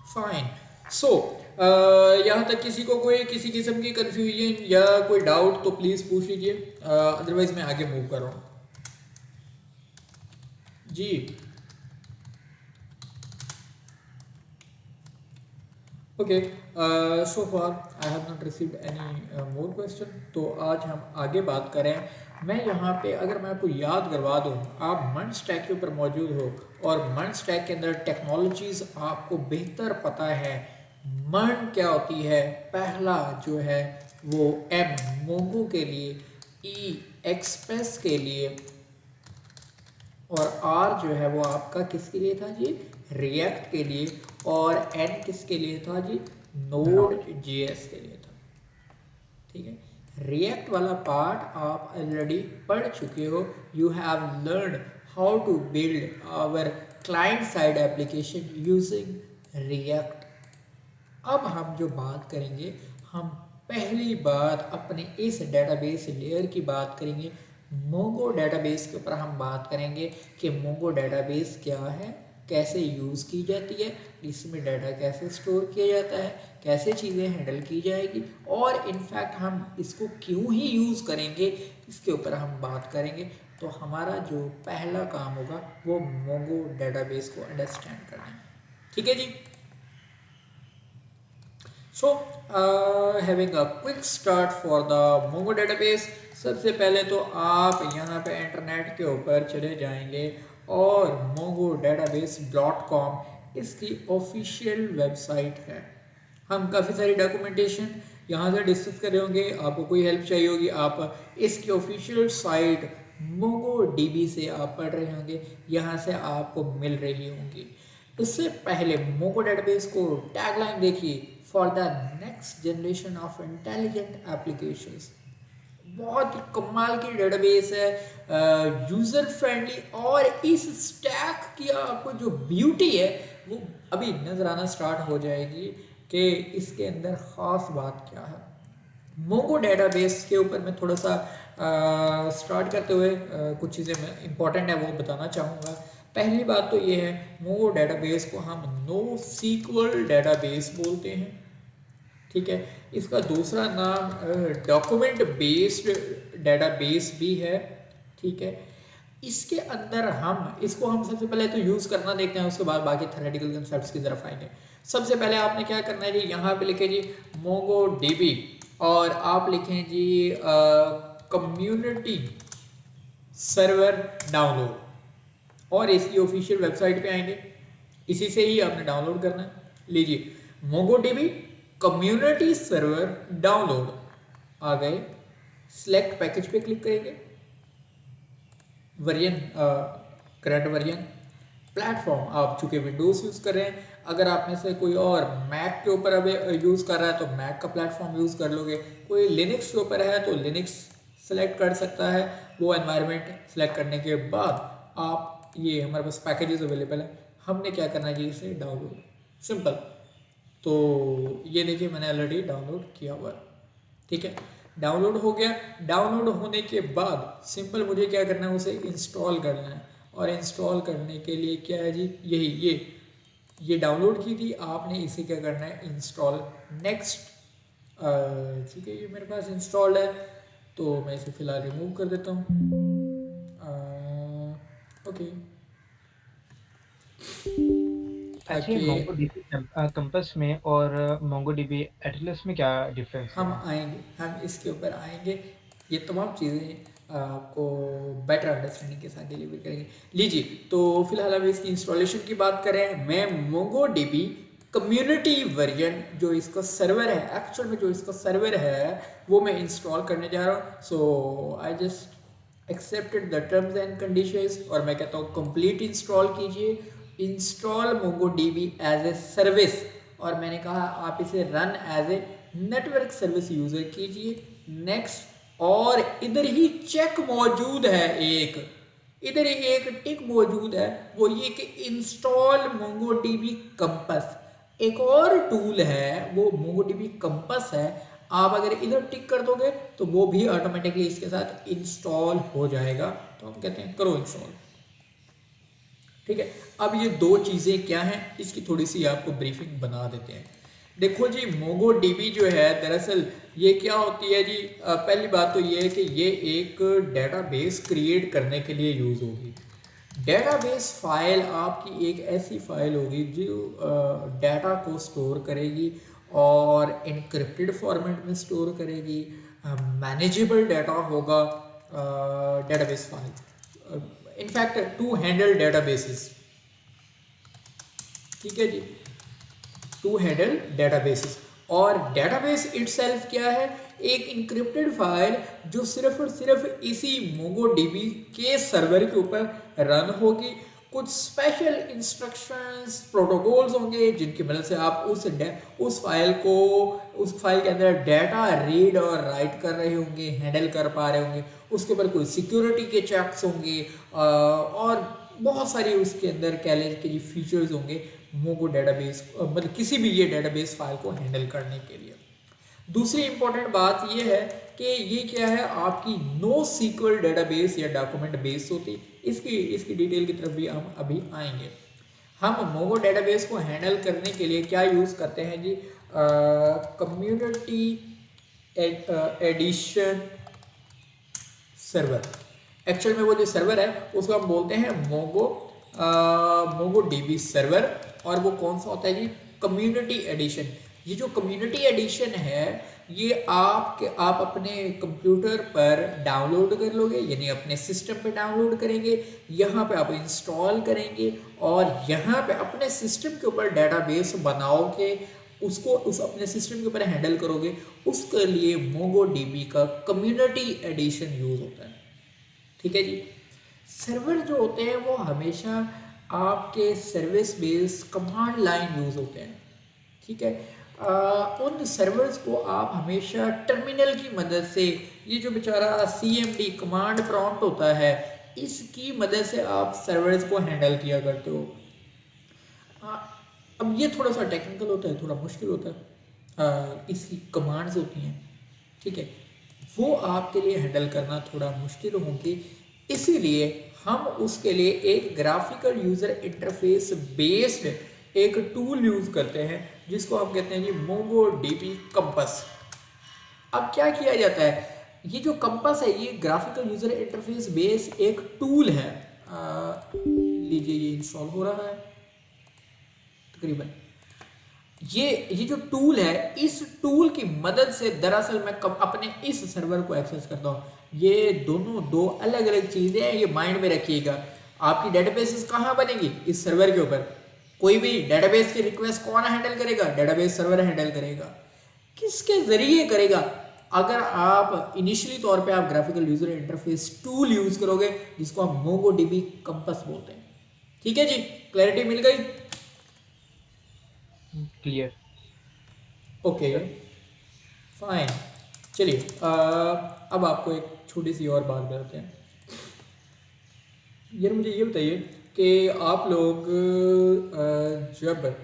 फाइन। सो यहाँ तक किसी को कोई किसी किस्म की कंफ्यूजन या कोई डाउट तो प्लीज़ पूछ लीजिए, अदरवाइज मैं आगे मूव कर रहा हूँ। जी okay, so far I have not received any more question, तो आज हम आगे बात करें। मैं यहाँ पे अगर मैं आपको याद करवा दूँ, आप मंड स्टैक के ऊपर मौजूद हो और मंड स्टैक के अंदर टेक्नोलॉजीज आपको बेहतर पता है। मंड क्या होती है, पहला जो है वो एम मोंगो के लिए, ई एक्सप्रेस के लिए, और आर जो है वो आपका किसके लिए था जी, रिएक्ट के लिए, और एन किसके लिए था जी, नोड नोट जेएस के लिए था, ठीक है। रिएक्ट वाला पार्ट आप ऑलरेडी पढ़ चुके हो, you have learn how to build our client side application using React. अब हम जो बात करेंगे, हम पहली बात अपने इस डेटाबेस लेयर की बात करेंगे, मोंगो डेटाबेस के ऊपर हम बात करेंगे कि मोंगो डेटाबेस क्या है, कैसे यूज़ की जाती है, इसमें डाटा कैसे स्टोर किया जाता है, कैसे चीज़ें हैंडल की जाएगी, और इनफैक्ट हम इसको क्यों ही यूज़ करेंगे, इसके ऊपर हम बात करेंगे। तो हमारा जो पहला काम होगा वो मोंगो डेटाबेस को अंडरस्टैंड करना है, ठीक है जी। So having a quick start for the Mongo database. सबसे पहले तो आप यहाँ पे इंटरनेट के ऊपर चले जाएंगे और mongodataBase.com इसकी ऑफिशियल वेबसाइट है। हम काफ़ी सारी डॉक्यूमेंटेशन यहाँ से डिस्कस कर रहे होंगे, आपको कोई हेल्प चाहिए होगी आप इसकी ऑफिशियल साइट MongoDB से आप पढ़ रहे होंगे, यहाँ से आपको मिल रही होंगी। इससे पहले मोंगो डेटाबेस को टैगलाइन देखिए, for the next generation of intelligent applications. बहुत ही कमाल की डेटाबेस है, यूज़र फ्रेंडली, और इस स्टैक की आपको जो ब्यूटी है वो अभी नज़र आना स्टार्ट हो जाएगी कि इसके अंदर ख़ास बात क्या है। मोंगो डेटाबेस के ऊपर मैं थोड़ा सा स्टार्ट करते हुए कुछ चीज़ें मैं इंपॉर्टेंट है वो बताना चाहूँगा। पहली बात तो ये है, मोंगो डेटाबेस को हम NoSQL डेटाबेस बोलते हैं, ठीक है। इसका दूसरा नाम डॉक्यूमेंट बेस्ड डेटाबेस भी है, ठीक है। इसके अंदर इसको हम सबसे पहले तो यूज़ करना देखते हैं, उसके बाद बाकी थ्योरेटिकल कंसेप्ट्स की तरफ आएंगे। सबसे पहले आपने क्या करना है जी, यहाँ पे लिखे जी MongoDB और आप लिखें जी कम्युनिटी सर्वर डाउनलोड और इसकी ऑफिशियल वेबसाइट पे आएंगे, इसी से ही आपने डाउनलोड करना है। लीजिए MongoDB कम्युनिटी सर्वर डाउनलोड आ गए, सिलेक्ट पैकेज पे क्लिक करेंगे, वर्जन करंट वर्जन, प्लेटफॉर्म आप चूँकि विंडोज़ यूज़ कर रहे हैं, अगर आप में से कोई और मैक के ऊपर अब यूज़ कर रहा है तो मैक का प्लेटफॉर्म यूज़ कर लोगे, कोई लिनक्स के ऊपर है तो लिनक्स सेलेक्ट कर सकता है। वो एनवायरनमेंट सेलेक्ट करने के बाद आप, ये हमारे पास पैकेजेस अवेलेबल है, हमने क्या करना है, इसे डाउनलोड, सिंपल। तो ये देखिए मैंने ऑलरेडी डाउनलोड किया हुआ है, ठीक है। डाउनलोड हो गया। डाउनलोड होने के बाद सिंपल मुझे क्या करना है, उसे इंस्टॉल करना है। और इंस्टॉल करने के लिए क्या है जी, यही ये डाउनलोड की थी आपने, इसे क्या करना है, इंस्टॉल नेक्स्ट। ठीक है, ये मेरे पास इंस्टॉल्ड है तो मैं इसे फ़िलहाल रिमूव कर देता हूँ। ओके, अच्छा, ये MongoDB कंपास में और MongoDB एटलस में क्या डिफरेंस हम है? आएंगे, हम इसके ऊपर आएंगे, ये तमाम चीज़ें आपको बेटर अंडरस्टैंडिंग के साथ डिलीवर करेंगे। लीजिए, तो फिलहाल हम इसकी इंस्टॉलेशन की बात करें, मैं MongoDB कम्युनिटी वर्जन जो इसका सर्वर है, एक्चुअल में जो इसका सर्वर है वो मैं इंस्टॉल करने जा रहा हूँ। So I just accepted the terms and conditions और मैं कहता हूँ कंप्लीट इंस्टॉल कीजिए, install MongoDB as a service, और मैंने कहा आप इसे run as a network service user कीजिए, नेक्स्ट। और इधर ही चेक मौजूद है, इधर एक टिक मौजूद है, वो ये कि इंस्टॉल MongoDB कंपास। एक और टूल है वो MongoDB कंपास है, आप अगर इधर टिक कर दोगे तो वो भी ऑटोमेटिकली इसके साथ इंस्टॉल हो जाएगा। तो हम कहते हैं करो इंस्टॉल, ठीक है। अब ये दो चीज़ें क्या हैं, इसकी थोड़ी सी आपको ब्रीफिंग बना देते हैं। देखो जी, MongoDB जो है दरअसल ये क्या होती है जी, पहली बात तो ये है कि ये एक डेटाबेस क्रिएट करने के लिए यूज़ होगी। डेटाबेस फाइल आपकी एक ऐसी फाइल होगी जो डाटा को स्टोर करेगी और इनक्रिप्टेड फॉर्मेट में स्टोर करेगी, मैनेजेबल डाटा होगा database file, in fact to handle databases, ठीक है जी, टू हैंडल डेटाबेसेस। और डेटाबेस इटसेल्फ क्या है, एक इनक्रिप्टेड फाइल जो सिर्फ और सिर्फ इसी MongoDB के सर्वर के ऊपर रन होगी। कुछ स्पेशल इंस्ट्रक्शंस प्रोटोकॉल्स होंगे जिनकी मदद से आप उस फाइल के अंदर डाटा रीड और राइट कर रहे होंगे, हैंडल कर पा रहे होंगे। उसके ऊपर कोई सिक्योरिटी के चेक्स होंगे और बहुत सारी उसके अंदर कह लें कि जी फीचर्स होंगे मोंगो डेटाबेस, मतलब किसी भी ये डेटाबेस फाइल को हैंडल करने के लिए। दूसरी इंपॉर्टेंट बात ये है कि ये क्या है, आपकी NoSQL डेटाबेस या डॉक्यूमेंट बेस होती है। इसकी डिटेल की तरफ भी हम अभी आएंगे। हम मोंगो डेटाबेस को हैंडल करने के लिए क्या यूज़ करते हैं जी, कम्युनिटी एडिशन सर्वर। एक्चुअल में वो जो सर्वर है उसको हम बोलते हैं MongoDB सर्वर, और वो कौन सा होता है जी, कम्युनिटी एडिशन। ये जो कम्युनिटी एडिशन है ये आप अपने कंप्यूटर पर डाउनलोड कर लोगे, यानी अपने सिस्टम पे डाउनलोड करेंगे, यहाँ पे आप इंस्टॉल करेंगे और यहाँ पे अपने सिस्टम के ऊपर डेटाबेस बनाओगे, उसको उस अपने सिस्टम के ऊपर हैंडल करोगे। उसके लिए मोंगोडीबी का कम्युनिटी एडिशन यूज़ होता है। ठीक है जी। सर्वर जो होते हैं वो हमेशा आपके service based command line use होते हैं। ठीक है। उन सर्वर्स को आप हमेशा टर्मिनल की मदद से, ये जो बेचारा CMD कमांड प्रॉम्प्ट होता है, इसकी मदद से आप सर्वर्स को हैंडल किया करते हो। अब ये थोड़ा सा टेक्निकल होता है, थोड़ा मुश्किल होता है। इसकी कमांड्स होती हैं, ठीक है, वो आपके लिए हैंडल करना थोड़ा मुश्किल होगी। इसीलिए हम उसके लिए एक ग्राफिकल यूज़र इंटरफेस बेस्ड एक टूल यूज़ करते हैं जिसको हम कहते हैं जी मोंगोडीबी कंपस। अब क्या किया जाता है, ये जो कंपस है ये ग्राफिकल यूज़र इंटरफेस बेस एक टूल है। लीजिए ये इंस्टॉल हो रहा है तकरीबन। ये जो टूल है, इस टूल की मदद से दरअसल मैं अपने इस सर्वर को एक्सेस करता हूँ। ये दोनों दो अलग अलग चीज़ें हैं, ये माइंड में रखिएगा। आपकी डेटाबेसेस कहाँ बनेगी? इस सर्वर के ऊपर। कोई भी डेटाबेस की रिक्वेस्ट कौन हैंडल करेगा? डेटाबेस सर्वर हैंडल करेगा। किसके ज़रिए करेगा? अगर आप इनिशियली तौर पे आप graphical user interface tool use करोगे जिसको आप मोंगोडीबी कंपस बोलते हैं। ठीक है जी, क्लैरिटी मिल गई? क्लियर। Okay fine. चलिए अब आपको एक छोटी सी और बात बताते हैं। यार मुझे ये बताइए कि आप लोग जब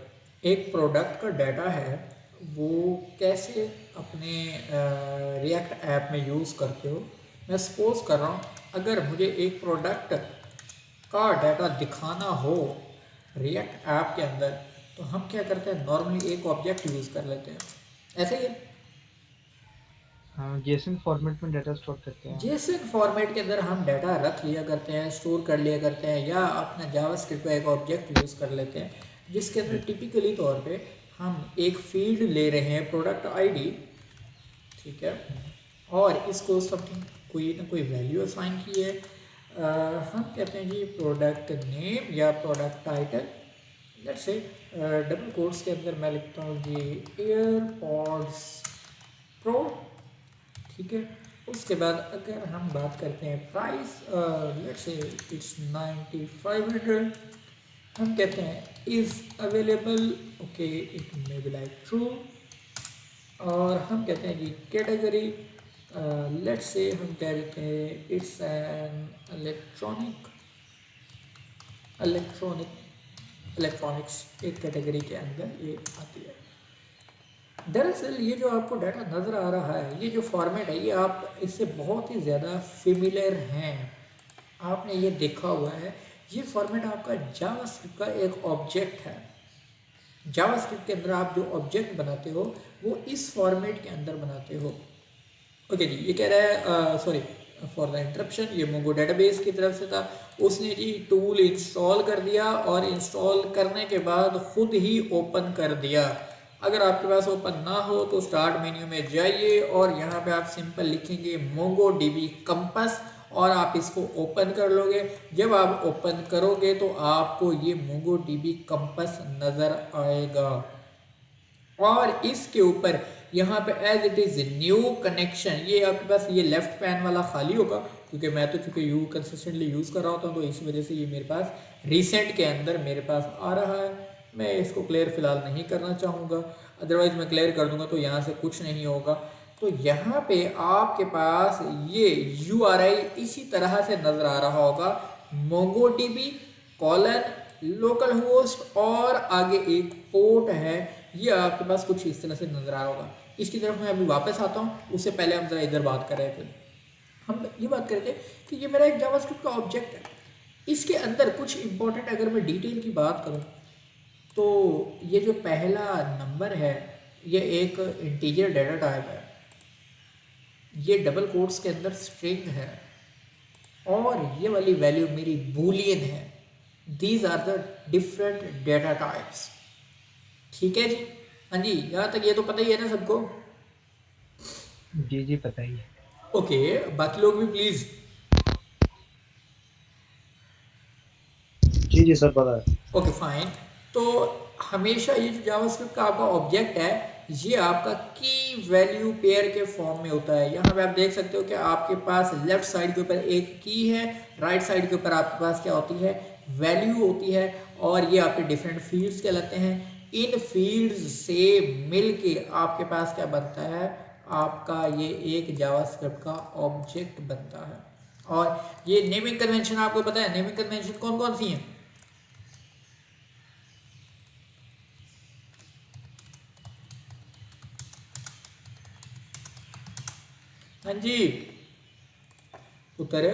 एक प्रोडक्ट का डाटा है वो कैसे अपने रिएक्ट ऐप में यूज़ करते हो? मैं सपोज कर रहा हूँ अगर मुझे एक प्रोडक्ट का डाटा दिखाना हो रिएक्ट ऐप के अंदर, तो हम क्या करते हैं, नॉर्मली एक ऑब्जेक्ट यूज़ कर लेते हैं, ऐसे ही। हाँ, जेसन फॉर्मेट में डाटा स्टोर करते हैं। जेसन फॉर्मेट के अंदर हम डाटा रख लिया करते हैं, स्टोर कर लिया करते हैं, या अपना जावास्क्रिप्ट का एक ऑब्जेक्ट यूज़ कर लेते हैं जिसके अंदर टिपिकली तौर पे हम एक फील्ड ले रहे हैं प्रोडक्ट आईडी, ठीक है, और इसको समथिंग कोई ना कोई वैल्यू असाइन की है। हम कहते हैं जी प्रोडक्ट नेम या product title. Let's say double quotes के अंदर मैं लिखता हूँ जी एयरपॉड्स प्रो, ठीक है। उसके बाद अगर हम बात करते हैं प्राइस, लेट्स से इट्स 9500, हम कहते हैं is available, okay it may be like true. और हम कहते हैं जी कैटेगरी, लेट्स से हम कह देते हैं इट्स एन इलेक्ट्रॉनिक्स एक कैटेगरी के अंदर ये आती है। दरअसल ये जो आपको डाटा नज़र आ रहा है, ये जो फॉर्मेट है, ये आप इससे बहुत ही ज़्यादा फेमिलियर हैं, आपने ये देखा हुआ है। ये फॉर्मेट आपका जावास्क्रिप्ट का एक ऑब्जेक्ट है। जावास्क्रिप्ट के अंदर आप जो ऑब्जेक्ट बनाते हो वो इस फॉर्मेट के अंदर बनाते हो। ओके जी, ये कह रहा है सॉरी फॉर द इंटरप्शन, ये मोंगो डेटाबेस की तरफ से था। उसने जी टूल इंस्टॉल कर दिया और इंस्टॉल करने के बाद खुद ही ओपन कर दिया। अगर आपके पास ओपन ना हो तो स्टार्ट मेन्यू में जाइए और यहाँ पे आप सिंपल लिखेंगे मोंगोडीबी कंपस और आप इसको ओपन कर लोगे। जब आप ओपन करोगे तो आपको ये मोंगोडीबी कंपस नज़र आएगा और इसके ऊपर यहाँ पे as it is new connection, ये आपके पास ये लेफ्ट पैन वाला खाली होगा क्योंकि मैं तो चूँकि यू कंसिस्टेंटली यूज़ कर रहा होता हूँ तो इस वजह से ये मेरे पास रिसेंट के अंदर मेरे पास आ रहा है। मैं इसको क्लियर फ़िलहाल नहीं करना चाहूँगा, अदरवाइज़ मैं क्लियर कर दूँगा तो यहाँ से कुछ नहीं होगा। तो यहाँ पे आपके पास ये URI इसी तरह से नज़र आ रहा होगा, मोंगोडीबी कॉलन लोकल होस्ट और आगे एक पोर्ट है, ये आपके पास कुछ इस तरह से नज़र आ रहा होगा। इसकी तरफ मैं अभी वापस आता हूँ, उससे पहले हम ज़रा इधर बात कर रहे थे। हम ये बात कर रहे थे कि ये मेरा एक जावास्क्रिप्ट का ऑब्जेक्ट है, इसके अंदर कुछ इंपॉर्टेंट अगर मैं डिटेल की बात करूँ तो ये जो पहला नंबर है ये एक इंटीजर डेटा टाइप है, ये डबल कोट्स के अंदर स्ट्रिंग है और ये वाली वैल्यू मेरी बूलियन है। These are the different data types, ठीक है जी। हाँ जी, यहाँ तक ये तो पता ही है ना सबको। जी, जी, पता ही है। ओके, बाकी लोग भी प्लीज़। जी जी सर पता है। Okay fine. तो हमेशा ये जो जावास्क्रिप्ट का आपका ऑब्जेक्ट है, ये आपका की वैल्यू पेयर के फॉर्म में होता है। यहाँ पे आप देख सकते हो कि आपके पास लेफ्ट साइड के ऊपर एक की है, राइट साइड के ऊपर आपके पास क्या होती है, वैल्यू होती है, और ये आपके डिफरेंट फील्ड्स कहलाते हैं। इन फील्ड्स से मिल के आपके पास क्या बनता है, आपका ये एक जावास्क्रिप्ट का ऑब्जेक्ट बनता है। और ये नेमिंग कन्वेंशन आपको पता है, नेमिंग कन्वेंशन कौन कौन सी हैं? हाँ जी, उत्तर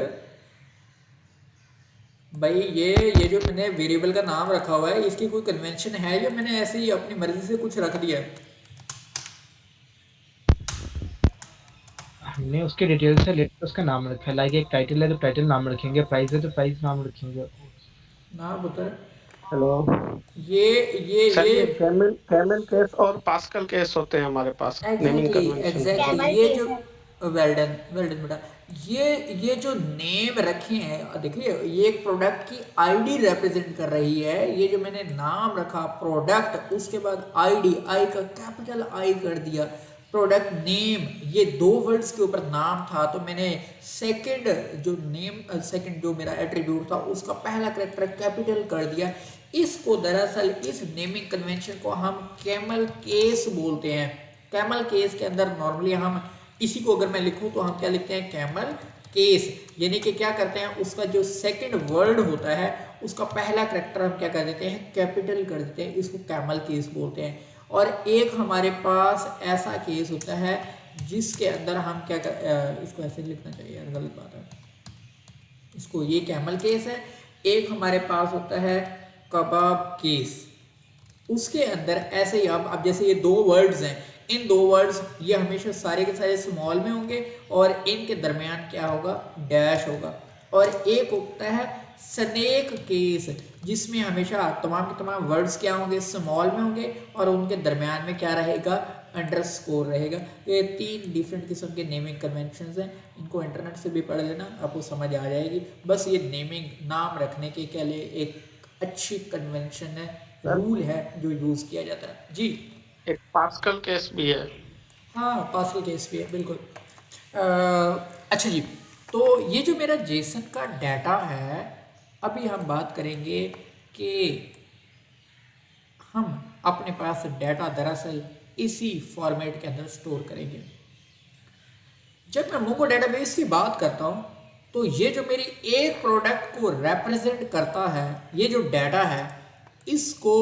भाई, ये जो मैंने वेरिएबल का नाम रखा हुआ है, इसकी कोई कन्वेंशन है या मैंने ऐसे ही अपनी मर्जी से कुछ रख दिया है? हमने उसके डिटेल से लेकर उसका नाम रखा है, लाइक एक टाइटल है तो टाइटल नाम रखेंगे, प्राइस है तो प्राइस नाम रखेंगे। नाम उत्तर हेलो ये सर, ये ये कैमल कैमल केस और पास्कल केस होते हैं हमारे पास नेमिंग एग्जैक्टली कन्वेंशन के एग्जैक्टली लिए। ये जो वेल्डन वेल्डन बेटा, ये जो नेम रखे हैं, देखिए ये एक प्रोडक्ट की आईडी रिप्रेजेंट कर रही है। ये जो मैंने नाम रखा प्रोडक्ट, उसके बाद आईडी, आई का कैपिटल आई कर दिया, प्रोडक्ट नेम, ये दो वर्ड्स के ऊपर नाम था, तो मैंने सेकंड जो नेम, सेकंड जो मेरा एट्रीब्यूट था उसका पहला करेक्टर कैपिटल कर दिया। इसको दरअसल इस नेमिंग कन्वेंशन को हम कैमल केस बोलते हैं। कैमल केस के अंदर नॉर्मली हम इसी को अगर मैं लिखूं तो हम क्या लिखते हैं, कैमल केस, यानी कि क्या करते हैं, उसका जो सेकंड वर्ड होता है उसका पहला करेक्टर हम क्या कर देते हैं, कैपिटल कर देते हैं, इसको कैमल केस बोलते हैं। और एक हमारे पास ऐसा केस होता है जिसके अंदर हम क्या इसको ऐसे लिखना चाहिए यार, गलत बात है, इसको ये कैमल केस है। एक हमारे पास होता है कबाब केस, उसके अंदर ऐसे ही अब जैसे ये दो वर्ड्स हैं, इन दो वर्ड्स ये हमेशा सारे के सारे स्मॉल में होंगे और इनके दरमियान क्या होगा, डैश होगा। और एक होता है स्नेक केस, जिसमें हमेशा तमाम के तमाम वर्ड्स क्या होंगे, स्मॉल में होंगे और उनके दरमियान में क्या रहेगा, अंडरस्कोर रहेगा। ये तीन डिफरेंट किस्म के नेमिंग कन्वेंशंस हैं, इनको इंटरनेट से भी पढ़ लेना, आपको समझ आ जाएगी। बस ये नेमिंग नाम रखने के लिए एक अच्छी कन्वेंशन है, सर, रूल है जो यूज़ किया जाता है जी। एक पास्कल केस भी है। हाँ, पास्कल केस भी है बिल्कुल। अच्छा जी, तो ये जो मेरा जेसन का डाटा है, अभी हम बात करेंगे कि हम अपने पास डाटा दरअसल इसी फॉर्मेट के अंदर स्टोर करेंगे। जब मैं मोंगो डेटाबेस की बात करता हूँ तो ये जो मेरी एक प्रोडक्ट को रिप्रेजेंट करता है, ये जो डाटा है, इसको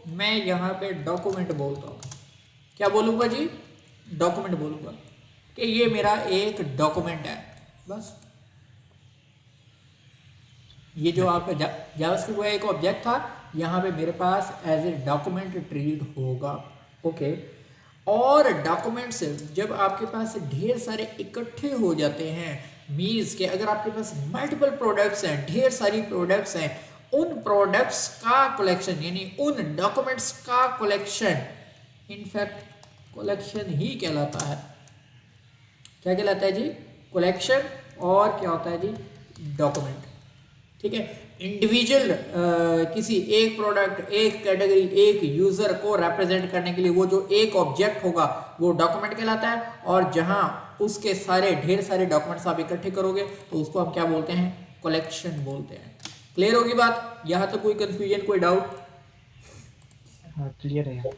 मैं यहाँ पे डॉक्यूमेंट बोलता हूँ। क्या बोलूँगा जी, डॉक्यूमेंट बोलूँगा कि ये मेरा एक डॉक्यूमेंट है। बस ये जो आपका जावास्क्रिप्ट का एक ऑब्जेक्ट था, यहाँ पे मेरे पास एज ए डॉक्यूमेंट ट्रीट होगा। ओके, और डॉक्यूमेंट्स जब आपके पास ढेर सारे इकट्ठे हो जाते हैं, मीन्स के अगर आपके पास मल्टीपल प्रोडक्ट्स हैं, ढेर सारी प्रोडक्ट्स हैं, उन प्रोडक्ट्स का कलेक्शन यानी उन डॉक्यूमेंट्स का कलेक्शन इनफैक्ट कलेक्शन ही कहलाता है। क्या कहलाता है जी, कलेक्शन। और क्या होता है जी, डॉक्यूमेंट। ठीक है, इंडिविजुअल किसी एक प्रोडक्ट, एक कैटेगरी, एक यूजर को रिप्रेजेंट करने के लिए वो जो एक ऑब्जेक्ट होगा वो डॉक्यूमेंट कहलाता है। और जहां उसके सारे ढेर सारे डॉक्यूमेंट्स आप इकट्ठे करोगे तो उसको हम क्या बोलते हैं, कलेक्शन बोलते हैं। क्लियर होगी बात, यहां तक कोई कंफ्यूजन, कोई डाउट? हाँ, क्लियर है।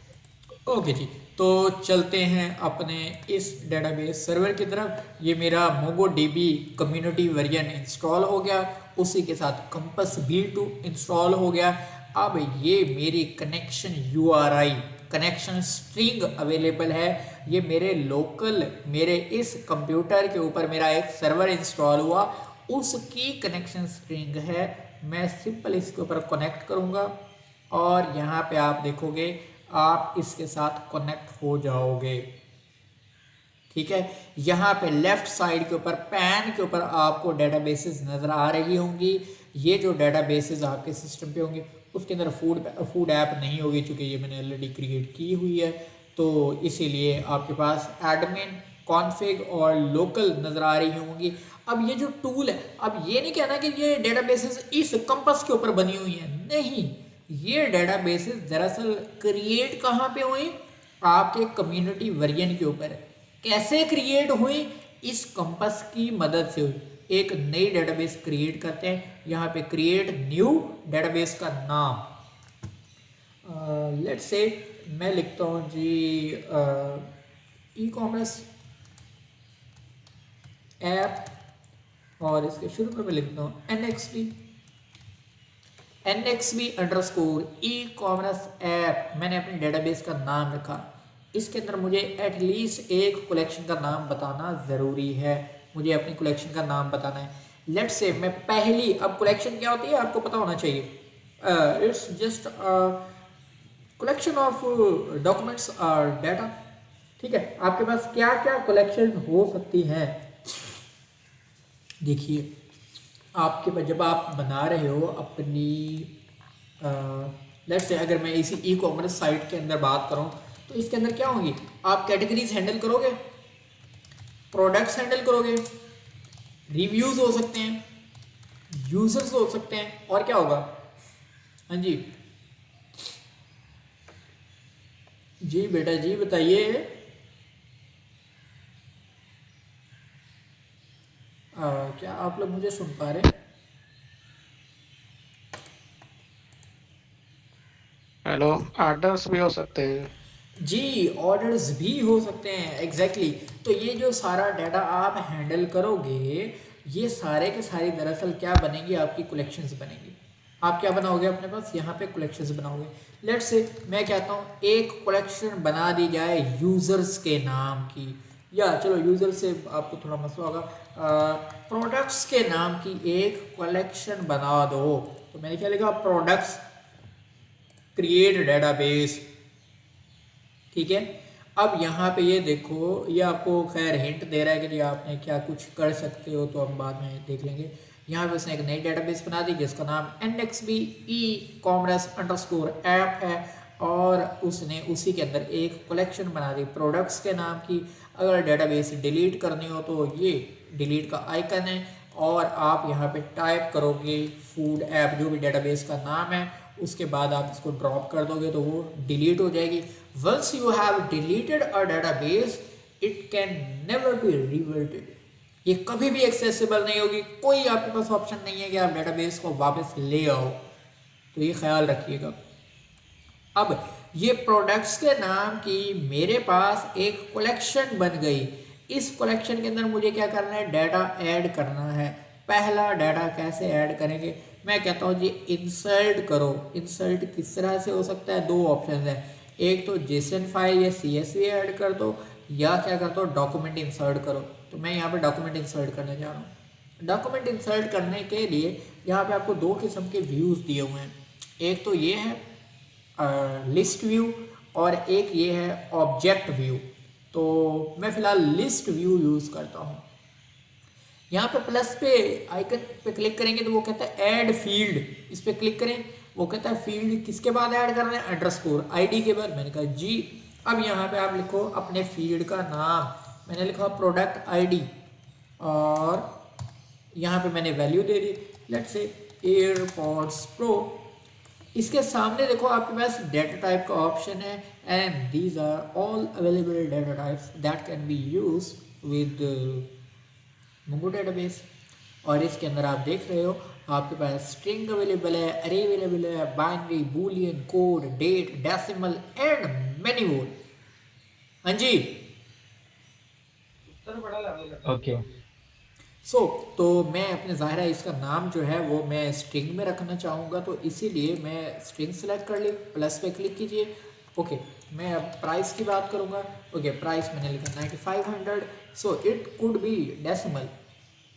ओके जी, तो चलते हैं अपने इस डेटाबेस सर्वर की तरफ। ये मेरा MongoDB कम्युनिटी वर्जन इंस्टॉल हो गया, उसी के साथ कंपस V2 इंस्टॉल हो गया। अब ये मेरी connection URI, connection string available है। ये मेरे लोकल, मेरे इस कंप्यूटर के ऊपर मेरा एक सर्वर इंस्टॉल हुआ, उसकी कनेक्शन स्ट्रिंग है। मैं सिंपल इसके ऊपर कनेक्ट करूँगा और यहाँ पे आप देखोगे आप इसके साथ कनेक्ट हो जाओगे। ठीक है, यहाँ पे लेफ्ट साइड के ऊपर पैन के ऊपर आपको डेटाबेसेस नज़र आ रही होंगी। ये जो डेटाबेसेस आपके सिस्टम पे होंगी उसके अंदर फूड ऐप नहीं होगी, क्योंकि ये मैंने ऑलरेडी क्रिएट की हुई है। तो इसीलिए आपके पास एडमिन, कॉन्फ़िग और लोकल नज़र आ रही होंगी। अब ये जो टूल है, अब ये नहीं कहना कि ये डेटाबेसेस इस कंपास के ऊपर बनी हुई हैं, नहीं, ये डेटाबेसेस दरअसल क्रिएट कहाँ पे हुई, आपके कम्युनिटी वर्जन के ऊपर। कैसे क्रिएट हुई, इस कंपास की मदद से हुई। एक नई डेटाबेस क्रिएट करते हैं, यहाँ पे क्रिएट न्यू डेटाबेस का नाम लेट्स से मैं लिखता हूँ जी ई कॉमर्स ऐप, और इसके शुरू में मैं लिखता हूँ NXB underscore e commerce app. मैंने अपनी डेटाबेस का नाम रखा। इसके अंदर मुझे एटलीस्ट एक कलेक्शन का नाम बताना ज़रूरी है, मुझे अपनी कलेक्शन का नाम बताना है। लेट्स से मैं पहली, अब कलेक्शन क्या होती है आपको पता होना चाहिए, it's just collection of documents और डाटा। ठीक है, आपके पास क्या क्या कलेक्शन हो सकती हैं। देखिए, आपके पास जब आप बना रहे हो अपनी लेट्स से अगर मैं इसी ई कॉमर्स साइट के अंदर बात करूं, तो इसके अंदर क्या होंगी, आप कैटेगरीज हैंडल करोगे, प्रोडक्ट्स हैंडल करोगे, रिव्यूज हो सकते हैं, यूजर्स हो सकते हैं, और क्या होगा, हाँ जी जी बेटा जी बताइए, क्या आप लोग मुझे सुन पा रहे हैं? हेलो, ऑर्डर्स भी हो सकते हैं। जी, ऑर्डर्स भी हो सकते हैं, एग्जैक्टली तो ये जो सारा डाटा आप हैंडल करोगे, ये सारे के सारे दरअसल क्या बनेंगी, आपकी कलेक्शंस बनेंगी। आप क्या बनाओगे अपने पास, यहाँ पे कलेक्शंस बनाओगे। लेट्स से मैं कहता हूँ एक कलेक्शन बना दी जाए यूज़र्स के नाम की, या चलो यूज़र से आपको थोड़ा मसला होगा, प्रोडक्ट्स के नाम की एक कलेक्शन बना दो। तो मैंने क्या लिखा, प्रोडक्ट्स क्रिएट डेटाबेस। ठीक है, अब यहाँ पे ये देखो, ये आपको खैर हिंट दे रहा है कि जी आपने क्या कुछ कर सकते हो, तो हम बाद में देख लेंगे। यहाँ पे उसने एक नई डेटाबेस बना दी जिसका नाम NXB e commerce underscore app है, और उसने उसी के अंदर एक कलेक्शन बना दी प्रोडक्ट्स के नाम की। अगर डेटाबेस डिलीट करनी हो तो ये डिलीट का आइकन है, और आप यहाँ पे टाइप करोगे फूड ऐप, जो भी डेटाबेस का नाम है, उसके बाद आप इसको ड्रॉप कर दोगे तो वो डिलीट हो जाएगी। Once you have deleted a database, it can never be reverted. ये कभी भी एक्सेसिबल नहीं होगी, कोई आपके पास ऑप्शन नहीं है कि आप डेटाबेस को वापस ले आओ, तो ये ख्याल रखिएगा। अब ये प्रोडक्ट्स के नाम की मेरे पास एक कलेक्शन बन गई। इस कलेक्शन के अंदर मुझे क्या करना है, डाटा ऐड करना है। पहला डाटा कैसे ऐड करेंगे, मैं कहता हूँ जी इंसर्ट करो। इंसर्ट किस तरह से हो सकता है, दो ऑप्शन है, एक तो जेसन फाइल या CSV ऐड कर दो, या क्या कर दो डॉक्यूमेंट इंसर्ट करो। तो मैं यहाँ पे डॉक्यूमेंट इंसर्ट करने जा रहा हूँ। डॉक्यूमेंट इंसर्ट करने के लिए यहाँ पे आपको दो किस्म के व्यूज़ दिए हुए हैं, एक तो ये है लिस्ट व्यू, और एक ये है ऑब्जेक्ट व्यू। तो मैं फ़िलहाल लिस्ट व्यू यूज़ करता हूँ। यहाँ पे प्लस पे आइकन पे क्लिक करेंगे तो वो कहता है ऐड फील्ड, इस पर क्लिक करें, वो कहता है फील्ड किसके बाद ऐड करना है, अंडरस्कोर ID के बाद। मैंने कहा जी। अब यहाँ पे आप लिखो अपने फील्ड का नाम, मैंने लिखा प्रोडक्ट ID, और यहाँ पे मैंने वैल्यू दे दी, लेट्स से एयरपॉड्स प्रो। इसके सामने देखो आपके पास डेटा टाइप का ऑप्शन है, and these are all available data types that can be use with Mongo database. और इसके अंदर आप देख रहे हो आपके पास स्ट्रिंग अवेलेबल है, अरे अवेलेबल है, binary, boolean, code, date, decimal and many more. हाँ जी, ओके। तो मैं अपने ज़ाहिर है इसका नाम जो है वो मैं स्ट्रिंग में रखना चाहूँगा, तो इसीलिए मैं स्ट्रिंग सेलेक्ट कर ली, प्लस पे क्लिक कीजिए। ओके, मैं अब प्राइस की बात करूँगा। ओके, प्राइस मैंने लिखा 9500। So it could be decimal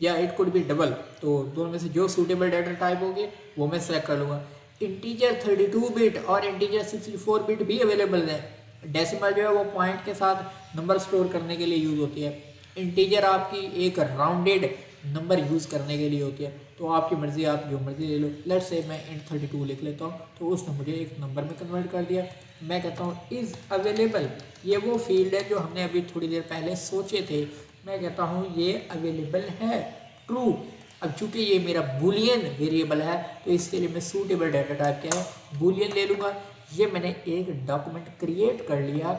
या इट कुड बी डबल, तो दोनों में से जो सूटेबल डाटा टाइप होगी वो मैं सेलेक्ट कर लूँगा। इंटीजर 32 बिट और इंटीजर 64 बिट भी अवेलेबल है। डेसिमल जो है वो पॉइंट के साथ नंबर स्टोर करने के लिए यूज़ होती है, इंटीजर आपकी एक राउंडेड नंबर यूज़ करने के लिए होती है। तो आपकी मर्ज़ी, आप जो मर्ज़ी ले लो। लेट्स से मैं int 32 लिख लेता हूँ, तो उसने मुझे एक नंबर में कन्वर्ट कर दिया। मैं कहता हूँ इज़ अवेलेबल, ये वो फील्ड है जो हमने अभी थोड़ी देर पहले सोचे थे, मैं कहता हूँ ये अवेलेबल है, ट्रू। अब चूंकि ये मेरा बूलियन वेरिएबल है तो इसके लिए मैं सूटेबल डाटा टाइप क्या है, बूलियन ले लूँगा। ये मैंने एक डॉक्यूमेंट क्रिएट कर लिया,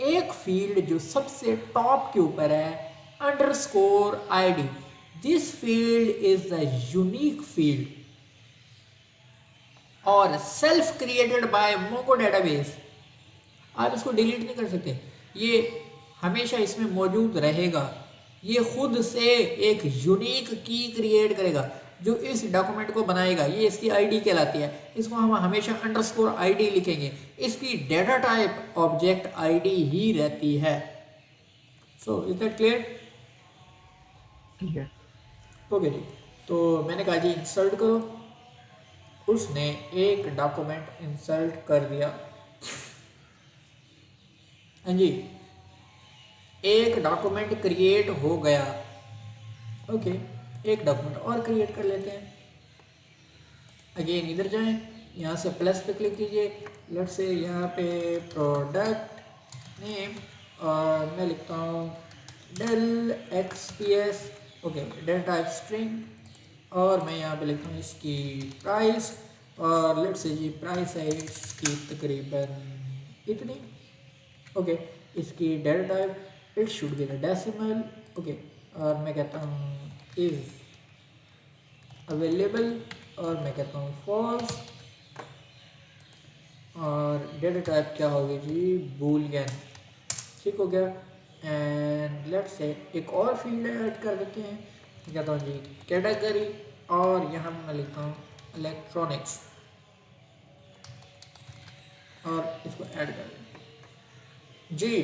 एक फील्ड जो सबसे टॉप के ऊपर है underscore ID, this field is the unique field और self created by Mongo database. आप इसको डिलीट नहीं कर सकते, ये हमेशा इसमें मौजूद रहेगा। ये खुद से एक यूनिक की क्रिएट करेगा जो इस डॉक्यूमेंट को बनाएगा, ये इसकी आईडी कहलाती है। इसको हम हमेशा अंडरस्कोर आईडी लिखेंगे, इसकी डेटा टाइप ऑब्जेक्ट आईडी ही रहती है। So is that clear? Clear. Okay जी, तो मैंने कहा जी इंसर्ट करो, उसने एक डॉक्यूमेंट इंसर्ट कर दिया। हाँ जी, एक डॉक्यूमेंट क्रिएट हो गया। ओके, एक डॉक्यूमेंट और क्रिएट कर लेते हैं। अगेन इधर जाएं, यहाँ से प्लस पे क्लिक कीजिए, लेट से यहाँ पे प्रोडक्ट नेम और मैं लिखता हूँ Dell XPS। Okay, Dell type string और मैं यहाँ पे लिखता हूँ इसकी प्राइस और लेट से जी प्राइस है इसकी तकरीबन इतनी। ओके, इसकी data type it should be the decimal. Okay, और मैं कहता हूँ इज अवेलेबल और मैं कहता हूँ फॉल्स और डेटा टाइप क्या होगी जी, बूलियन। ठीक हो गया। एंड लेट्स से एक और फील्ड ऐड कर देते हैं, मैं कहता हूँ जी कैटेगरी और यहाँ मैं लिखता हूँ इलेक्ट्रॉनिक्स और इसको ऐड कर दें जी।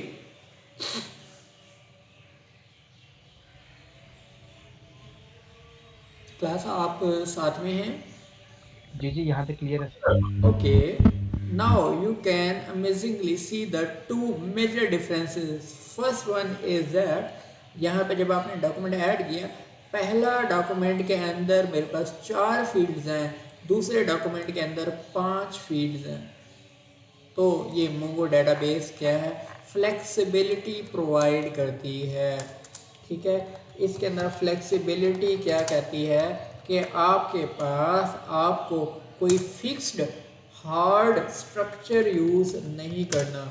क्लास आप साथ में हैं? जी जी, यहाँ तक क्लियर है। Okay, now you can amazingly see the two major differences. First one is that यहाँ पे जब आपने डॉक्यूमेंट ऐड किया, पहला डॉक्यूमेंट के अंदर मेरे पास 4 फील्ड्स हैं, दूसरे डॉक्यूमेंट के अंदर 5 फील्ड्स हैं। तो ये मोंगो डेटाबेस क्या है, फ्लेक्सिबिलिटी प्रोवाइड करती है। ठीक है, इसके अंदर फ्लेक्सिबिलिटी क्या कहती है कि आपके पास आपको कोई फिक्स्ड हार्ड स्ट्रक्चर यूज़ नहीं करना।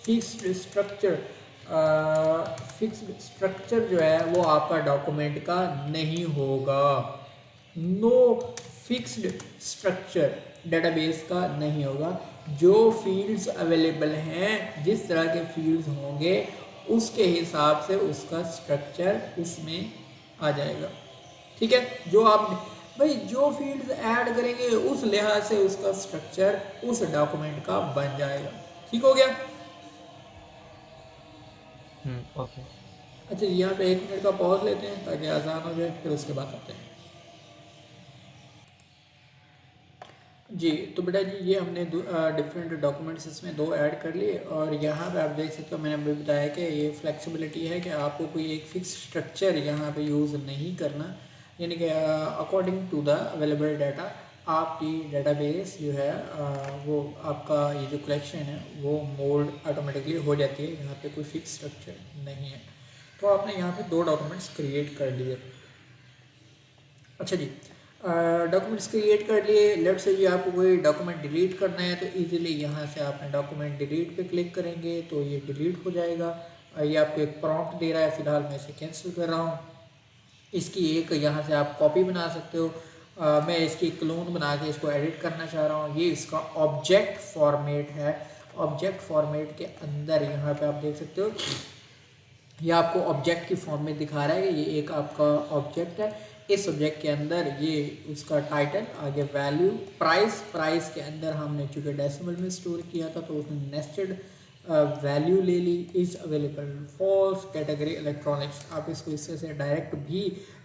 फिक्स्ड स्ट्रक्चर जो है वो आपका डॉक्यूमेंट का नहीं होगा। नो फिक्स्ड स्ट्रक्चर डेटाबेस का नहीं होगा। जो फील्ड्स अवेलेबल हैं, जिस तरह के फील्ड्स होंगे उसके हिसाब से उसका स्ट्रक्चर उसमें आ जाएगा। ठीक है, जो आप भाई जो फील्ड्स ऐड करेंगे उस लिहाज से उसका स्ट्रक्चर उस डॉक्यूमेंट का बन जाएगा। ठीक हो गया? ओके। अच्छा, यहाँ पे 1 मिनट का पॉज लेते हैं ताकि आसान हो जाए, फिर उसके बाद आते हैं जी। तो बेटा जी ये हमने डिफरेंट डॉक्यूमेंट्स इसमें 2 ऐड कर लिए और यहाँ पे आप देख सकते हो मैंने अभी बताया कि ये फ्लेक्सिबिलिटी है कि आपको कोई एक फिक्स स्ट्रक्चर यहाँ पे यूज़ नहीं करना, यानी कि according to the available data आपकी डेटाबेस जो है वो आपका ये जो कलेक्शन है वो मोल्ड ऑटोमेटिकली हो जाती है। यहाँ पे कोई फिक्स स्ट्रक्चर नहीं है। तो आपने यहाँ पे 2 डॉक्यूमेंट्स क्रिएट कर लिए। अच्छा जी, डॉक्यूमेंट्स क्रिएट कर लिए। लेट्स से जी आपको कोई डॉक्यूमेंट डिलीट करना है तो इजीली यहाँ से आपने डॉक्यूमेंट डिलीट पे क्लिक करेंगे तो ये डिलीट हो जाएगा। ये आपको एक प्रॉम्प्ट दे रहा है, फिलहाल मैं इसे कैंसिल कर रहा हूँ। इसकी एक यहाँ से आप कॉपी बना सकते हो। मैं इसकी क्लोन बना के इसको एडिट करना चाह रहा हूँ। ये इसका ऑब्जेक्ट फॉर्मेट है। ऑब्जेक्ट फॉर्मेट के अंदर यहाँ पे आप देख सकते हो ये आपको ऑब्जेक्ट की फॉर्म में दिखा रहा है कि ये एक आपका ऑब्जेक्ट है। इस ऑब्जेक्ट के अंदर ये उसका टाइटल, आगे वैल्यू, प्राइस के अंदर हमने चूँकि डेसिमल में स्टोर किया था तो उसने नेस्टेड वैल्यू ले ली। Is available false, category electronics. आप इसको इससे से डायरेक्ट भी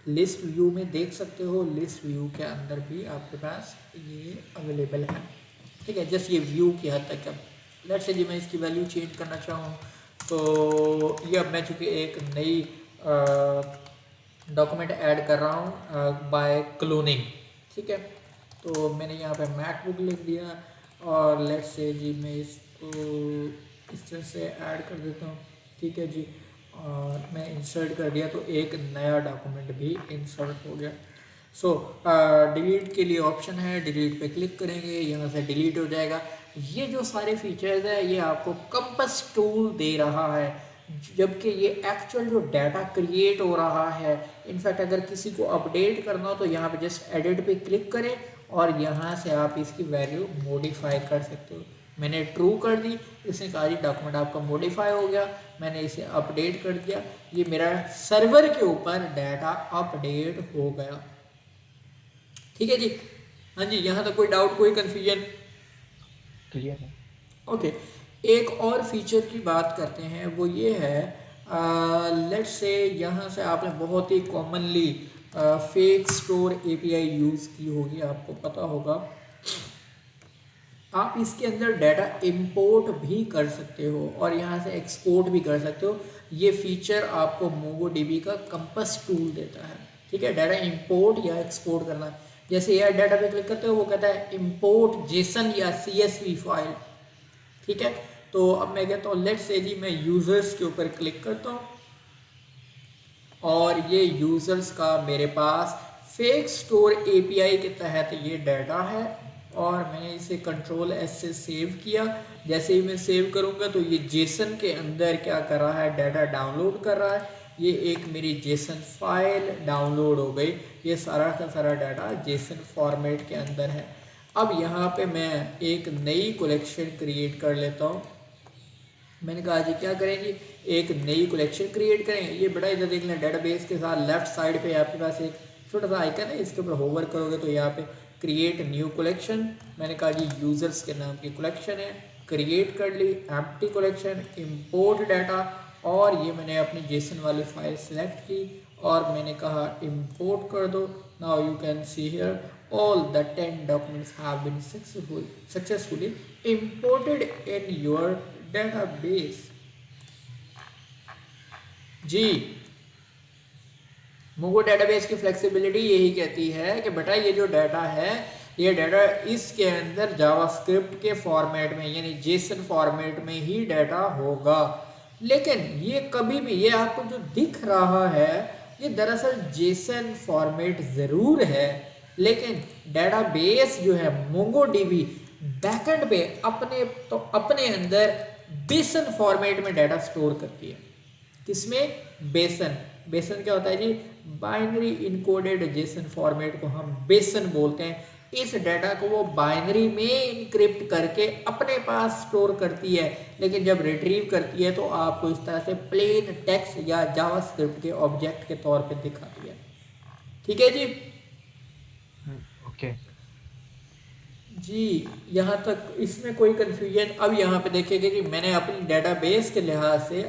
लिस्ट व्यू में देख सकते हो। लिस्ट व्यू के अंदर भी आपके पास ये अवेलेबल है। ठीक है, जस्ट ये व्यू की हद तक। अब लेट्स से जी मैं इसकी वैल्यू चेंज करना चाहूँ तो ये अब मैं चूँकि एक नई डॉक्यूमेंट ऐड कर रहा हूँ बाय क्लोनिंग। ठीक है, तो मैंने यहाँ पे मैकबुक लिख दिया और लेट्स से जी मैं इस इसको इस तरह से ऐड कर देता हूँ, ठीक है जी। और मैं इंसर्ट कर दिया तो एक नया डॉक्यूमेंट भी इंसर्ट हो गया। सो डिलीट के लिए ऑप्शन है, डिलीट पे क्लिक करेंगे, यहाँ से डिलीट हो जाएगा। ये जो सारे फीचर्स है ये आपको कंपास टूल दे रहा है, जबकि ये एक्चुअल जो डाटा क्रिएट हो रहा है। इनफैक्ट अगर किसी को अपडेट करना हो तो यहाँ पे जस्ट एडिट पे क्लिक करें और यहाँ से आप इसकी वैल्यू मॉडिफाई कर सकते हो। मैंने ट्रू कर दी, इसने कहा जी डॉक्यूमेंट आपका मॉडिफाई हो गया, मैंने इसे अपडेट कर दिया, ये मेरा सर्वर के ऊपर डाटा अपडेट हो गया। ठीक है जी, हाँ जी, यहाँ तक कोई डाउट, कोई कंफ्यूजन? क्लियर है। ओके, एक और फीचर की बात करते हैं, वो ये है, लेट्स से यहाँ से आपने बहुत ही commonly fake store API use की होगी, आपको पता होगा। आप इसके अंदर डाटा इंपोर्ट भी कर सकते हो और यहाँ से एक्सपोर्ट भी कर सकते हो। ये फीचर आपको मोंगोडीबी का कंपास टूल देता है, ठीक है। डाटा इंपोर्ट या एक्सपोर्ट करना, जैसे यार डाटा पे क्लिक करते हो वो कहता है इंपोर्ट जेसन या सीएसवी फाइल, ठीक है। तो अब मैं कहता हूँ लेट्स से जी मैं यूजर्स के ऊपर क्लिक करता हूँ और ये यूजर्स का मेरे पास फेक स्टोर एपीआई के तहत ये डाटा है और मैंने इसे कंट्रोल एस से सेव किया। जैसे ही मैं सेव करूँगा तो ये जेसन के अंदर क्या कर रहा है, डाटा डाउनलोड कर रहा है। ये एक मेरी जेसन फाइल डाउनलोड हो गई, ये सारा का सारा डाटा जेसन फॉर्मेट के अंदर है। अब यहाँ पे मैं एक नई कलेक्शन क्रिएट कर लेता हूँ। मैंने कहा जी क्या करेंगे, एक नई कलेक्शन क्रिएट करें। ये बड़ा इधर देख लें, डेटाबेस के साथ लेफ्ट साइड पे आपके पास एक छोटा सा आइकन है, इसके ऊपर होवर करोगे तो यहाँ पे क्रिएट न्यू कलेक्शन, मैंने कहा जी यूजर्स के नाम की कलेक्शन है, क्रिएट कर ली एम्प्टी कलेक्शन, इंपोर्ट डाटा, और ये मैंने अपनी जेसन वाली फाइल सेलेक्ट की और मैंने कहा इंपोर्ट कर दो। Now you can see here all the 10 documents have been successfully imported in your database। जी, मोंगो डेटाबेस की फ्लेक्सिबिलिटी यही कहती है कि बेटा ये जो डाटा है, ये डाटा इसके अंदर जावास्क्रिप्ट के फॉर्मेट में यानी जेसन फॉर्मेट में ही डाटा होगा। लेकिन ये कभी भी, ये आपको जो दिख रहा है ये दरअसल जेसन फॉर्मेट ज़रूर है, लेकिन डेटाबेस जो है मोंगोडीबी बैकएंड पे अपने अंदर बेसन फॉर्मेट में डाटा स्टोर करती है। किसमें? बेसन। बेसन क्या होता है जी? बाइनरी इनकोडेड जेसन फॉर्मेट को हम बेसन बोलते हैं। इस डाटा को वो बाइनरी में इनक्रिप्ट करके अपने पास स्टोर करती है, लेकिन जब रिट्रीव करती है तो आपको इस तरह से प्लेन टेक्स्ट या जावास्क्रिप्ट के ऑब्जेक्ट के तौर पे दिखाती है। ठीक है जी? ओके जी, यहाँ तक इसमें कोई कन्फ्यूजन? अब यहाँ पे देखिएगा कि मैंने अपनी डेटाबेस के लिहाज से,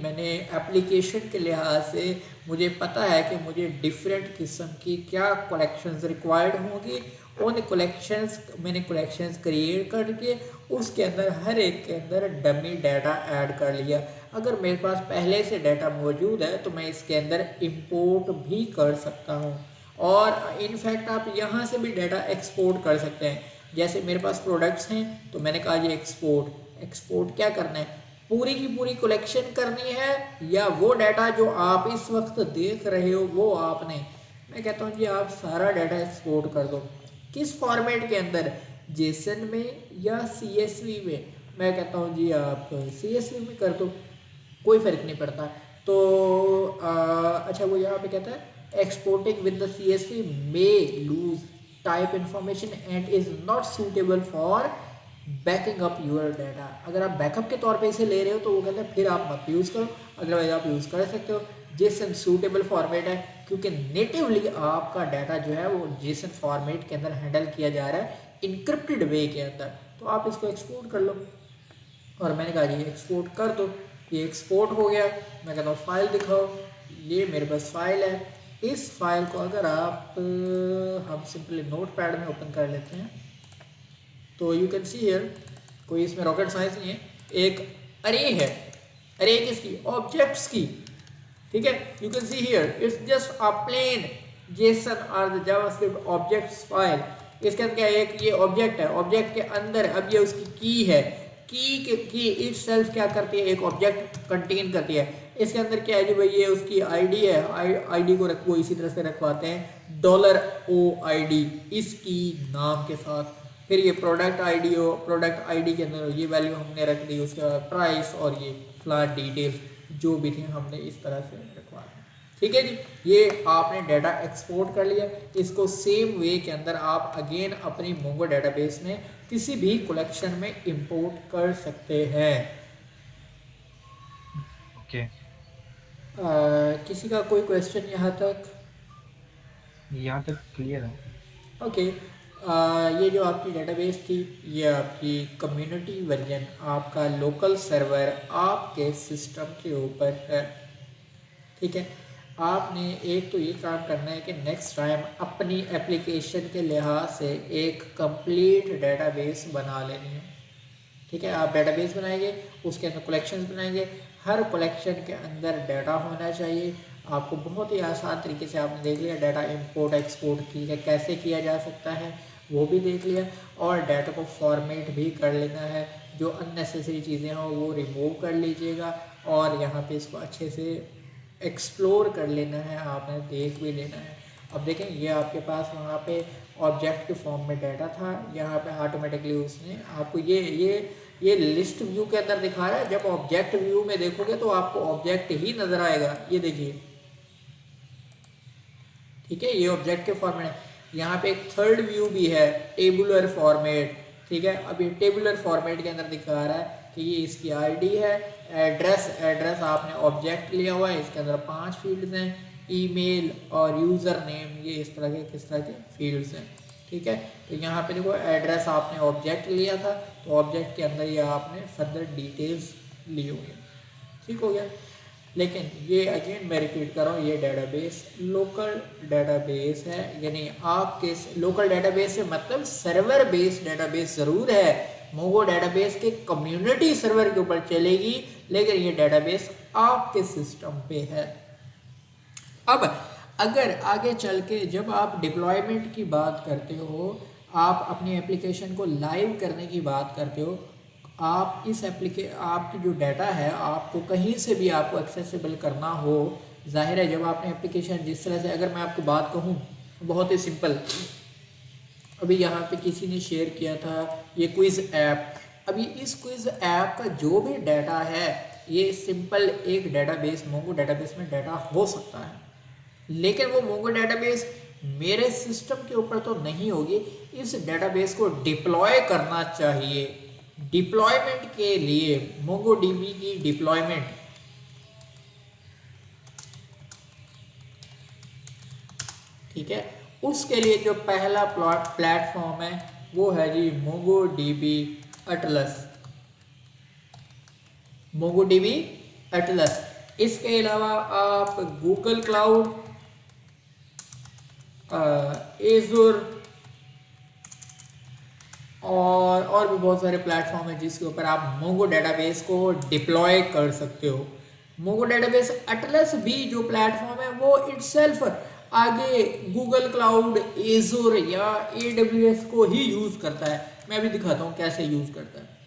मैंने एप्लीकेशन के लिहाज से मुझे पता है कि मुझे डिफरेंट किस्म की क्या कलेक्शंस रिक्वायर्ड होंगी। उन कलेक्शंस मैंने कलेक्शंस क्रिएट करके उसके अंदर हर एक के अंदर डमी डाटा ऐड कर लिया। अगर मेरे पास पहले से डाटा मौजूद है तो मैं इसके अंदर इंपोर्ट भी कर सकता हूँ और इनफैक्ट आप यहाँ से भी डाटा एक्सपोर्ट कर सकते हैं। जैसे मेरे पास प्रोडक्ट्स हैं तो मैंने कहा जी एक्सपोर्ट क्या करना है, पूरी की पूरी कलेक्शन करनी है या वो डाटा जो आप इस वक्त देख रहे हो वो आपने, मैं कहता हूँ जी आप सारा डाटा एक्सपोर्ट कर दो। किस फॉर्मेट के अंदर? जेसन में या सीएसवी में? मैं कहता हूँ जी आप सीएसवी में कर दो, कोई फ़र्क नहीं पड़ता। तो अच्छा, वो यहाँ पे कहता है exporting with the CSV may lose type information and is not suitable for backing up your data. अगर आप बैकअप के तौर पे इसे ले रहे हो तो वो कहते हैं फिर आप मत यूज़ करो, अदरवाइज आप यूज़ कर सकते हो। जेसन सूटेबल फॉर्मेट है क्योंकि नेटिवली आपका डाटा जो है वो जेसन फॉर्मेट के अंदर हैंडल किया जा रहा है इनक्रिप्टेड वे के अंदर, तो आप इसको एक्सपोर्ट कर लो। और मैंने कहा जी एक्सपोर्ट कर दो, ये एक्सपोर्ट हो गया। मैं कहता हूँ फाइल दिखाओ, ये मेरे पास फाइल है। इस फाइल को अगर आप हम सिंपली नोटपैड में ओपन कर लेते हैं तो यू कैन सी हियर, कोई इसमें रॉकेट साइंस नहीं है, एक अरे है, अरे किसकी? ऑब्जेक्ट्स की। ठीक है, you can see here it's just a plain JSON और द जावास्क्रिप्ट ऑब्जेक्ट्स फाइल। इसके अंदर क्या है, एक ये ऑब्जेक्ट है, ऑब्जेक्ट के अंदर अब ये उसकी की है, की इट सेल्फ क्या करती है, एक ऑब्जेक्ट कंटेन करती है। इसके अंदर क्या है जी भाई, ये उसकी आईडी है, आईडी को वो इसी तरह से रखवाते हैं $OID इसकी नाम के साथ। फिर ये प्रोडक्ट आईडी हो, प्रोडक्ट आईडी के अंदर ये वैल्यू हमने रख दी, उसके बाद प्राइस और ये फ्लैट डिटेल्स जो भी थे हमने इस तरह से रखवा दी। ठीक है जी, ये आपने डाटा एक्सपोर्ट कर लिया। इसको सेम वे के अंदर आप अगेन अपनी मोंगो डेटाबेस में किसी भी कलेक्शन में इंपोर्ट कर सकते हैं। ओके। किसी का कोई क्वेश्चन यहाँ तक? यहाँ तक क्लियर है। ओके। ये जो आपकी डेटाबेस थी, ये आपकी कम्युनिटी वर्जन, आपका लोकल सर्वर आपके सिस्टम के ऊपर है। ठीक है, आपने एक तो ये काम करना है कि नेक्स्ट टाइम अपनी एप्लीकेशन के लिहाज से एक कंप्लीट डेटाबेस बना लेनी है। ठीक है, आप डेटाबेस बनाएंगे, उसके अंदर कलेक्शंस बनाएंगे, हर कलेक्शन के अंदर डाटा होना चाहिए। आपको बहुत ही आसान तरीके से आपने देख लिया डाटा इंपोर्ट एक्सपोर्ट की है कैसे किया जा सकता है, वो भी देख लिया, और डाटा को फॉर्मेट भी कर लेना है। जो अननेसेसरी चीज़ें हों वो रिमूव कर लीजिएगा, और यहाँ पे इसको अच्छे से एक्सप्लोर कर लेना है, आपने देख भी लेना है। अब देखें, ये आपके पास वहाँ पे ऑब्जेक्ट के फॉर्म में डाटा था, यहाँ पे ऑटोमेटिकली उसने आपको ये लिस्ट व्यू के अंदर दिखा रहा है। जब ऑब्जेक्ट व्यू में देखोगे तो आपको ऑब्जेक्ट ही नज़र आएगा, ये देखिए। ठीक है, ये ऑब्जेक्ट के फॉर्मेट है। यहाँ पे एक थर्ड व्यू भी है, टेबुलर फॉर्मेट। ठीक है, अब ये टेबुलर फॉर्मेट के अंदर दिखा रहा है कि ये इसकी आईडी है। एड्रेस आपने ऑब्जेक्ट लिया हुआ है, इसके अंदर 5 फील्ड्स हैं, ईमेल और यूज़र नेम, ये इस तरह के किस तरह के फील्ड्स हैं। ठीक है, तो यहाँ पे देखो एड्रेस आपने ऑब्जेक्ट लिया था, तो ऑब्जेक्ट के अंदर ये आपने फर्दर डिटेल्स ली हुई। ठीक हो गया। लेकिन ये अगेन मैं रिपीट कर रहा हूँ, ये डेटाबेस लोकल डेटाबेस है, यानी आपके लोकल डेटाबेस से मतलब सर्वर बेस्ड डेटाबेस ज़रूर है, मोंगो डेटाबेस के कम्युनिटी सर्वर के ऊपर चलेगी, लेकिन ये डेटाबेस आपके सिस्टम पे है। अब अगर आगे चल के जब आप डिप्लॉयमेंट की बात करते हो, आप अपनी एप्लीकेशन को लाइव करने की बात करते हो, आप इस आपकी जो डाटा है आपको कहीं से भी आपको एक्सेसिबल करना हो, जाहिर है जब आपने एप्लीकेशन जिस तरह से, अगर मैं आपको बात कहूँ बहुत ही सिंपल, अभी यहाँ पे किसी ने शेयर किया था ये क्विज़ ऐप। अभी इस क्विज़ ऐप का जो भी डाटा है, ये सिंपल एक डेटाबेस मोंगो डेटाबेस में डाटा हो सकता है, लेकिन वो मोंगो डेटाबेस मेरे सिस्टम के ऊपर तो नहीं होगी। इस डेटाबेस को डिप्लॉय करना चाहिए। डिप्लॉयमेंट के लिए मोंगो डीबी की डिप्लॉयमेंट, ठीक है, उसके लिए जो पहला प्लेटफॉर्म है वो है जी Mongo DB Atlas. Mongo DB Atlas. इसके अलावा आप गूगल क्लाउड, एजुर और भी बहुत सारे प्लेटफॉर्म है जिसके ऊपर आप मोंगो डेटाबेस को डिप्लॉय कर सकते हो। मोंगो डेटाबेस एटलस भी जो प्लेटफॉर्म है वो इटसेल्फ आगे गूगल क्लाउड, एजुर या AWS को ही यूज़ करता है। मैं अभी दिखाता हूँ कैसे यूज़ करता है।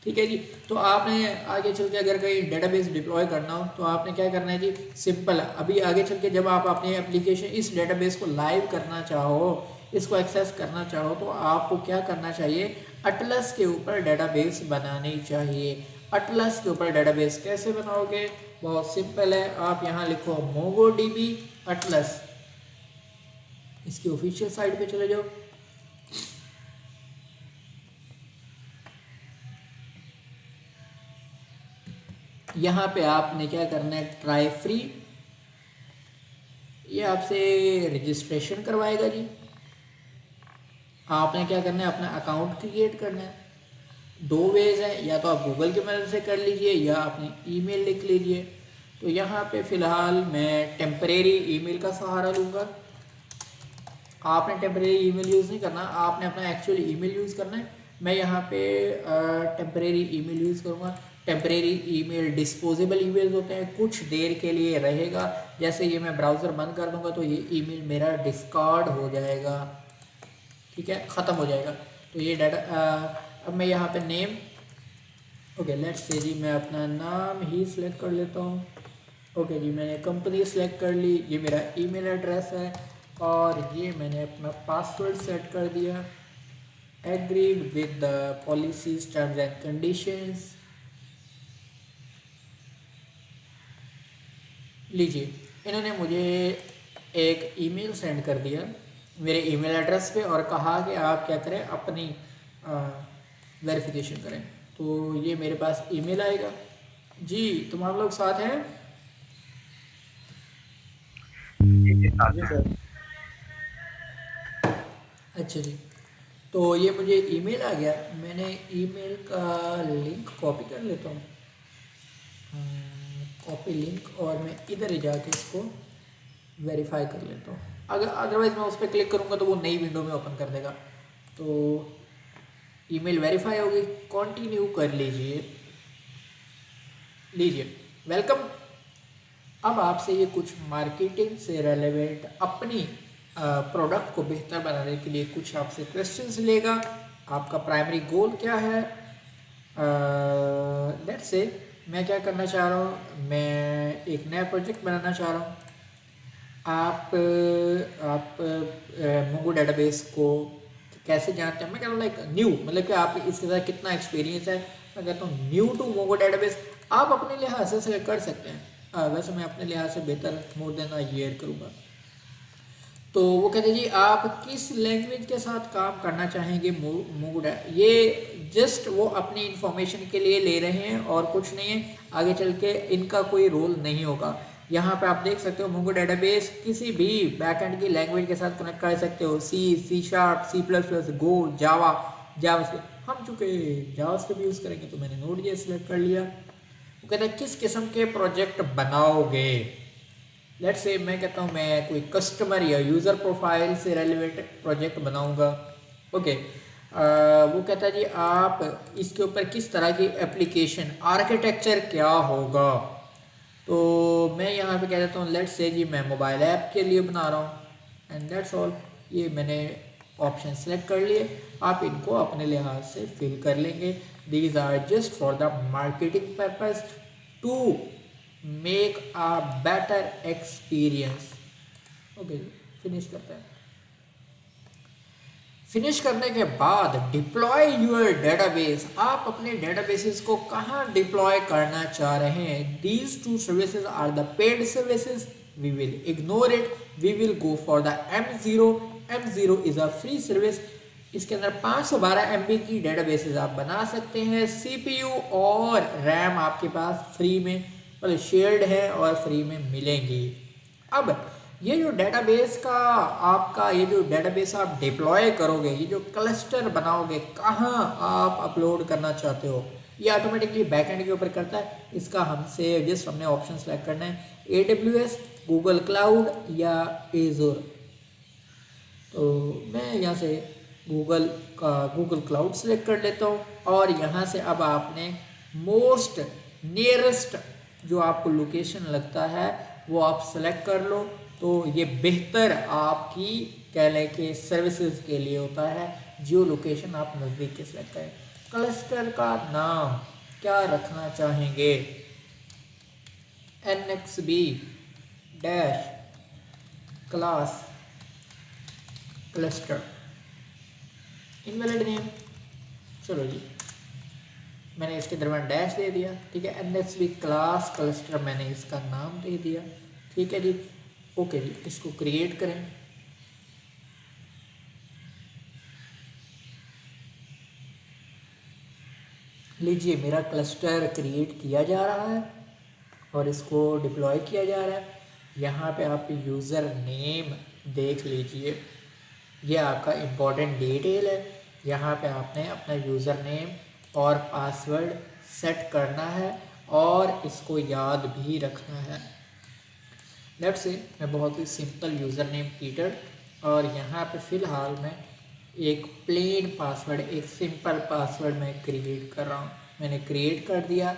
ठीक है जी, तो आपने आगे चल के अगर कहीं डेटाबेस डिप्लॉय करना हो तो आपने क्या करना है जी, सिंपल, अभी आगे चल के जब आप अपनी एप्लीकेशन इस डेटाबेस को लाइव करना चाहो, इसको एक्सेस करना चाहो, तो आपको क्या करना चाहिए, एटलस के ऊपर डेटाबेस बनानी चाहिए। एटलस के ऊपर डेटाबेस कैसे बनाओगे, बहुत सिंपल है, आप यहाँ लिखो मोंगो डीबी एटलस, इसकी ऑफिशियल साइट पे चले जाओ। यहाँ पे आपने क्या करना है, ट्राई फ्री, ये आपसे रजिस्ट्रेशन करवाएगा जी। आपने क्या करना है, अपना अकाउंट क्रिएट करना है। 2 वेज हैं, या तो आप गूगल की मदद से कर लीजिए या अपनी ईमेल लिख लीजिए। तो यहाँ पे फ़िलहाल मैं टेम्परेरी ईमेल का सहारा लूँगा। आपने टेम्परेरी ईमेल यूज़ नहीं करना, आपने अपना एक्चुअल ईमेल यूज़ करना है। मैं यहाँ पे टेम्परेरी ईमेल यूज़ करूँगा। टेम्परेरी ईमेल डिस्पोजेबल ईमेल होते हैं, कुछ देर के लिए रहेगा। जैसे ये मैं ब्राउज़र बंद कर दूँगा तो ये ईमेल मेरा डिस्कार्ड हो जाएगा, ठीक है, ख़त्म हो जाएगा। तो ये डाटा अब मैं यहाँ पे नेम ओके, लेट्स से जी मैं अपना नाम ही सिलेक्ट कर लेता हूँ। ओके जी, मैंने कंपनी सेलेक्ट कर ली, ये मेरा ईमेल एड्रेस है और ये मैंने अपना पासवर्ड सेट कर दिया। Agreed with the policies terms and conditions. लीजिए, इन्होंने मुझे एक ईमेल सेंड कर दिया मेरे ईमेल एड्रेस पे और कहा कि आप क्या करें, अपनी वेरिफिकेशन करें। तो ये मेरे पास ईमेल आएगा। जी, तुम आप लोग साथ हैं? जी, साथ जी में। सर। अच्छा जी, तो ये मुझे ईमेल आ गया। मैंने ईमेल का लिंक कॉपी कर लेता हूँ, कॉपी लिंक, और मैं इधर ही जाके इसको वेरीफाई कर लेता हूँ। अगर अदरवाइज़ मैं उस पर क्लिक करूँगा तो वो नई विंडो में ओपन कर देगा। तो ईमेल वेरीफाई हो गई, कंटिन्यू कर लीजिए। लीजिए, वेलकम। अब आपसे ये कुछ मार्केटिंग से रेलेवेंट अपनी प्रोडक्ट को बेहतर बनाने के लिए कुछ आपसे क्वेश्चंस लेगा। आपका प्राइमरी गोल क्या है? लेट्स से मैं क्या करना चाह रहा हूँ, मैं एक नया प्रोजेक्ट बनाना चाह रहा हूँ। आप मोंगो डेटाबेस को कैसे जानते हैं? मैं कह रहा हूँ लाइक न्यू, मतलब कि आप इसके साथ कितना एक्सपीरियंस है। मैं कहता हूँ न्यू टू मोंगो डेटाबेस। आप अपने लिहाज से सेलेक्ट कर सकते हैं। वैसे मैं अपने लिहाज से बेहतर मोर देन अ ईयर करूँगा। तो वो कहते हैं जी आप किस लैंग्वेज के साथ काम करना चाहेंगे मोंगो डेटा। ये जस्ट वो अपनी इंफॉर्मेशन के लिए ले रहे हैं और कुछ नहीं है। आगे चल के इनका कोई रोल नहीं होगा। यहाँ पे आप देख सकते हो मोंगो डेटाबेस किसी भी बैकएंड की लैंग्वेज के साथ कनेक्ट कर सकते हो। सी शार्प, C++, गो, जावा, जावास्क्रिप्ट। हम चूँकि जावास्क्रिप्ट यूज़ करेंगे तो मैंने नोड.js सेलेक्ट कर लिया। वो कहता है किस किस्म के प्रोजेक्ट बनाओगे। लेट्स से मैं कहता हूँ मैं कोई कस्टमर या यूज़र प्रोफाइल से रेलिवेंट प्रोजेक्ट बनाऊँगा। ओके, वो कहता है जी आप इसके ऊपर किस तरह की एप्लीकेशन आर्किटेक्चर क्या होगा। तो मैं यहाँ पे कह देता हूँ लेट्स से जी मैं मोबाइल ऐप के लिए बना रहा हूँ एंड दैट्स ऑल। ये मैंने ऑप्शन सेलेक्ट कर लिए। आप इनको अपने लिहाज से फिल कर लेंगे। These are just for the marketing purpose to make a better experience. Okay, finish करते हैं। फिनिश करने के बाद डिप्लॉय यूर डेटाबेस। आप अपने डेटाबेसेस को कहाँ डिप्लॉय करना चाह रहे हैं। These two services are the paid services, we will ignore it, we will go for the M0। M0 is a free service. इसके अंदर 512 MB की डेटाबेसेस आप बना सकते हैं। CPU और RAM आपके पास फ्री में, मतलब शेयर्ड है और फ्री में मिलेंगी। अब ये जो डेटाबेस का आपका ये जो डेटाबेस आप डिप्लॉय करोगे, ये जो क्लस्टर बनाओगे, कहाँ आप अपलोड करना चाहते हो, ये ऑटोमेटिकली बैकएंड के ऊपर करता है। इसका हमसे जस्ट हमने ऑप्शन सेलेक्ट करना है, AWS, गूगल क्लाउड या एजोर। तो मैं यहाँ से गूगल क्लाउड सेलेक्ट कर लेता हूँ और यहाँ से अब आपने मोस्ट नियरेस्ट जो आपको लोकेशन लगता है वो आप सेलेक्ट कर लो। तो ये बेहतर आपकी कह लें कि सर्विसेज के लिए होता है। जियो लोकेशन आप नज़दीक के सेलेक्ट करें। क्लस्टर का नाम क्या रखना चाहेंगे? NXB dash class cluster, invalid name. चलो जी, मैंने इसके दरम्यान डैश दे दिया। ठीक है, NXB क्लास क्लस्टर मैंने इसका नाम दे दिया। ठीक है जी, ओके जी, इसको क्रिएट करें। लीजिए, मेरा क्लस्टर क्रिएट किया जा रहा है और इसको डिप्लॉय किया जा रहा है। यहाँ पे आप यूज़र नेम देख लीजिए, ये आपका इम्पोर्टेंट डिटेल है। यहाँ पे आपने अपना यूज़र नेम और पासवर्ड सेट करना है और इसको याद भी रखना है। लेट्स से मैं बहुत ही सिंपल यूज़र नेम पीटर, और यहाँ पे फ़िलहाल मैं एक प्लेन पासवर्ड, एक सिंपल पासवर्ड मैं क्रिएट कर रहा हूँ। मैंने क्रिएट कर दिया।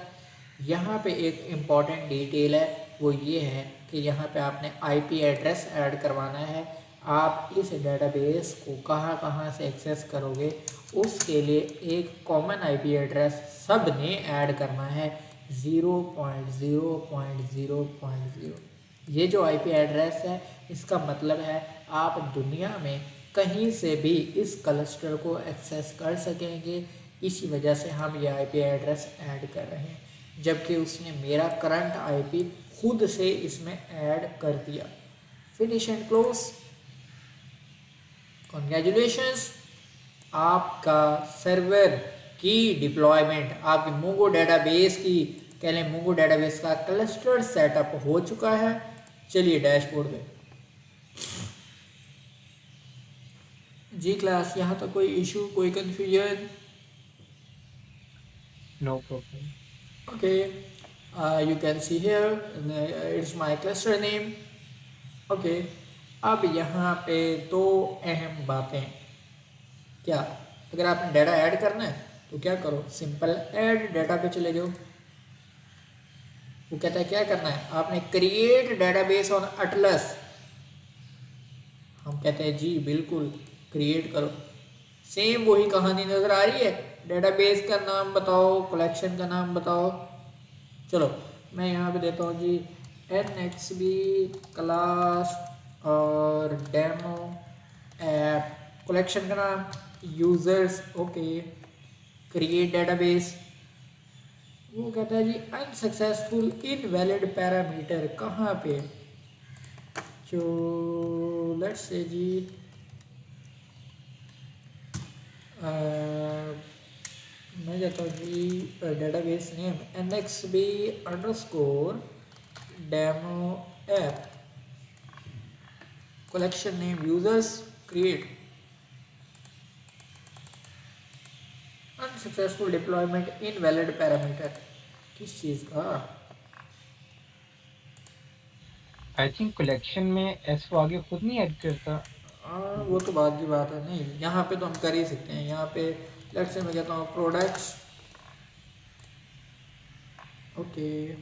यहाँ पे एक इम्पॉर्टेंट डिटेल है, वो ये है कि यहाँ पे आपने IP एड्रेस ऐड करवाना है। आप इस डेटाबेस को कहाँ कहाँ से एक्सेस करोगे, उसके लिए एक कॉमन आईपी एड्रेस सब ने ऐड करना है 0.0.0.0। ये जो आईपी एड्रेस है, इसका मतलब है आप दुनिया में कहीं से भी इस क्लस्टर को एक्सेस कर सकेंगे। इसी वजह से हम ये आईपी एड्रेस ऐड कर रहे हैं, जबकि उसने मेरा करंट आईपी खुद से इसमें ऐड कर दिया। Finish and close. कॉन्ग्रेचुलेशंस, आपका सर्वर की डिप्लॉयमेंट, आपके मोंगो डेटाबेस की, कह लें मोंगो डेटाबेस का क्लस्टर सेटअप हो चुका है। चलिए डैशबोर्ड पे। जी क्लास, यहाँ तक कोई इशू, कोई confusion? No problem. Okay, you can see here it's my cluster name. Okay, अब यहाँ पे दो अहम बातें। क्या? अगर आपने डाटा ऐड करना है तो क्या करो, सिंपल ऐड डाटा पे चले जाओ। वो कहता है क्या करना है, आपने क्रिएट डेटाबेस ऑन एटलस। हम कहते हैं जी बिल्कुल क्रिएट करो। सेम वही कहानी नज़र आ रही है, डेटाबेस का नाम बताओ, कलेक्शन का नाम बताओ। चलो मैं यहाँ पे देता हूँ जी NXB क्लास और डेमो ऐप, कलेक्शन का नाम यूज़र्स। Okay, create database. वो कहता है जी अनसक्सेसफुल इनवैलिड पैरामीटर, कहाँ पे? जो लेट्स से जी मैं कहता हूँ जी database name NXB underscore demo app, collection name users, create. Unsuccessful deployment invalid parameter, किस चीज़ का? आई थिंक कलेक्शन में एस को आगे खुद नहीं ऐड करता। वो तो बात की बात है। नहीं, यहाँ पे तो हम कर ही सकते हैं। यहाँ पे लेट्स से मैं कहता हूँ प्रोडक्ट्स। ओके,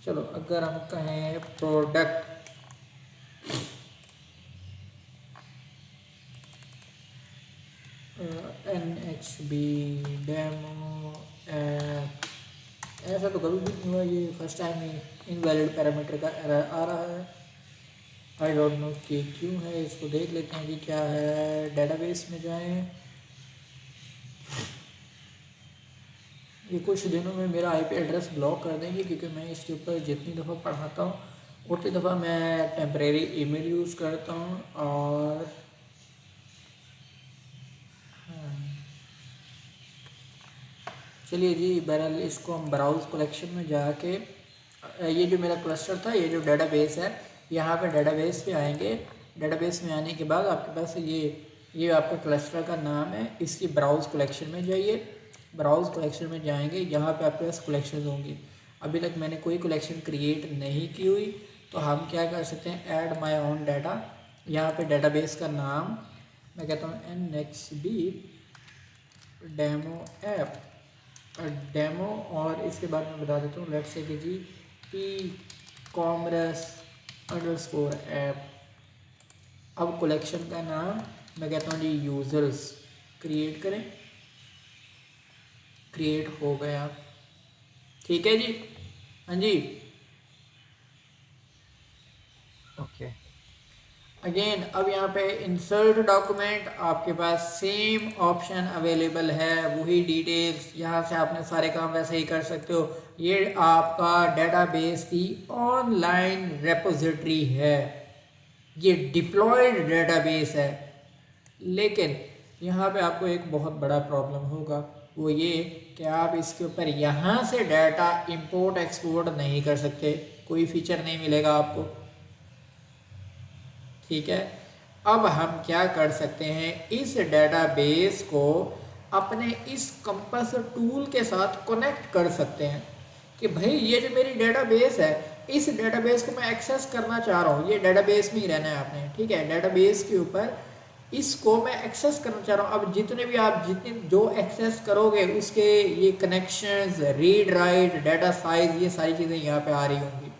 चलो अगर हम कहें प्रोडक्ट NXB डेमो ऐप, ऐसा तो कभी भी नहीं हुआ। ये फर्स्ट टाइम ही इनवैलिड पैरामीटर का एरर आ रहा है। आई डोंट नो कि क्यों है। इसको देख लेते हैं कि क्या है। डेटाबेस में जाएं। ये कुछ दिनों में मेरा आईपी एड्रेस ब्लॉक कर देंगे, क्योंकि मैं इसके ऊपर जितनी दफ़ा पढ़ाता हूँ उतनी दफ़ा मैं टेम्परेरी ईमेल यूज़ करता हूँ। और चलिए जी, बहरहाल इसको हम ब्राउज़ कलेक्शन में जाके, ये जो मेरा क्लस्टर था, ये जो डेटाबेस है, यहाँ पे डेटाबेस पे आएंगे। डेटाबेस में आने के बाद आपके पास ये आपका क्लस्टर का नाम है। इसकी ब्राउज़ कलेक्शन में जाइए। ब्राउज़ कलेक्शन में जाएंगे, यहाँ पे आपके पास कलेक्शन होंगी। अभी तक मैंने कोई कलेक्शन क्रिएट नहीं की हुई, तो हम क्या कर सकते हैं, ऐड माई ओन डाटा। यहाँ पे डेटाबेस का नाम मैं कहता हूँ NXB डेमो ऐप, डेमो। और इसके बाद मैं बता देता हूँ, लेट्स से कि जी e-commerce अंडरस्कोर ऐप। अब कलेक्शन का नाम मैं कहता हूँ जी यूज़र्स। क्रिएट करें, क्रिएट हो गया। ठीक है जी, हाँ जी। ओके, अगेन अब यहाँ पे इंसर्ट डॉक्यूमेंट, आपके पास सेम ऑप्शन अवेलेबल है, वही डिटेल्स। यहाँ से आपने सारे काम वैसे ही कर सकते हो। ये आपका डेटाबेस की ऑनलाइन रेपोजिटरी है, ये डिप्लॉयड डेटाबेस है। लेकिन यहाँ पे आपको एक बहुत बड़ा प्रॉब्लम होगा, वो ये कि आप इसके ऊपर यहाँ से डाटा इंपोर्ट एक्सपोर्ट नहीं कर सकते। कोई फीचर नहीं मिलेगा आपको। ठीक है, अब हम क्या कर सकते हैं, इस डेटाबेस को अपने इस कंपास टूल के साथ कनेक्ट कर सकते हैं कि भाई ये जो मेरी डेटाबेस है, इस डेटाबेस को मैं एक्सेस करना चाह रहा हूँ। ये डेटाबेस में ही रहना है आपने, ठीक है। डेटाबेस के ऊपर इसको मैं एक्सेस करना चाह रहा हूँ। अब जितने जो एक्सेस करोगे उसके ये connections, read write, data size, ये सारी चीज़ें यहाँ पे आ रही होंगी।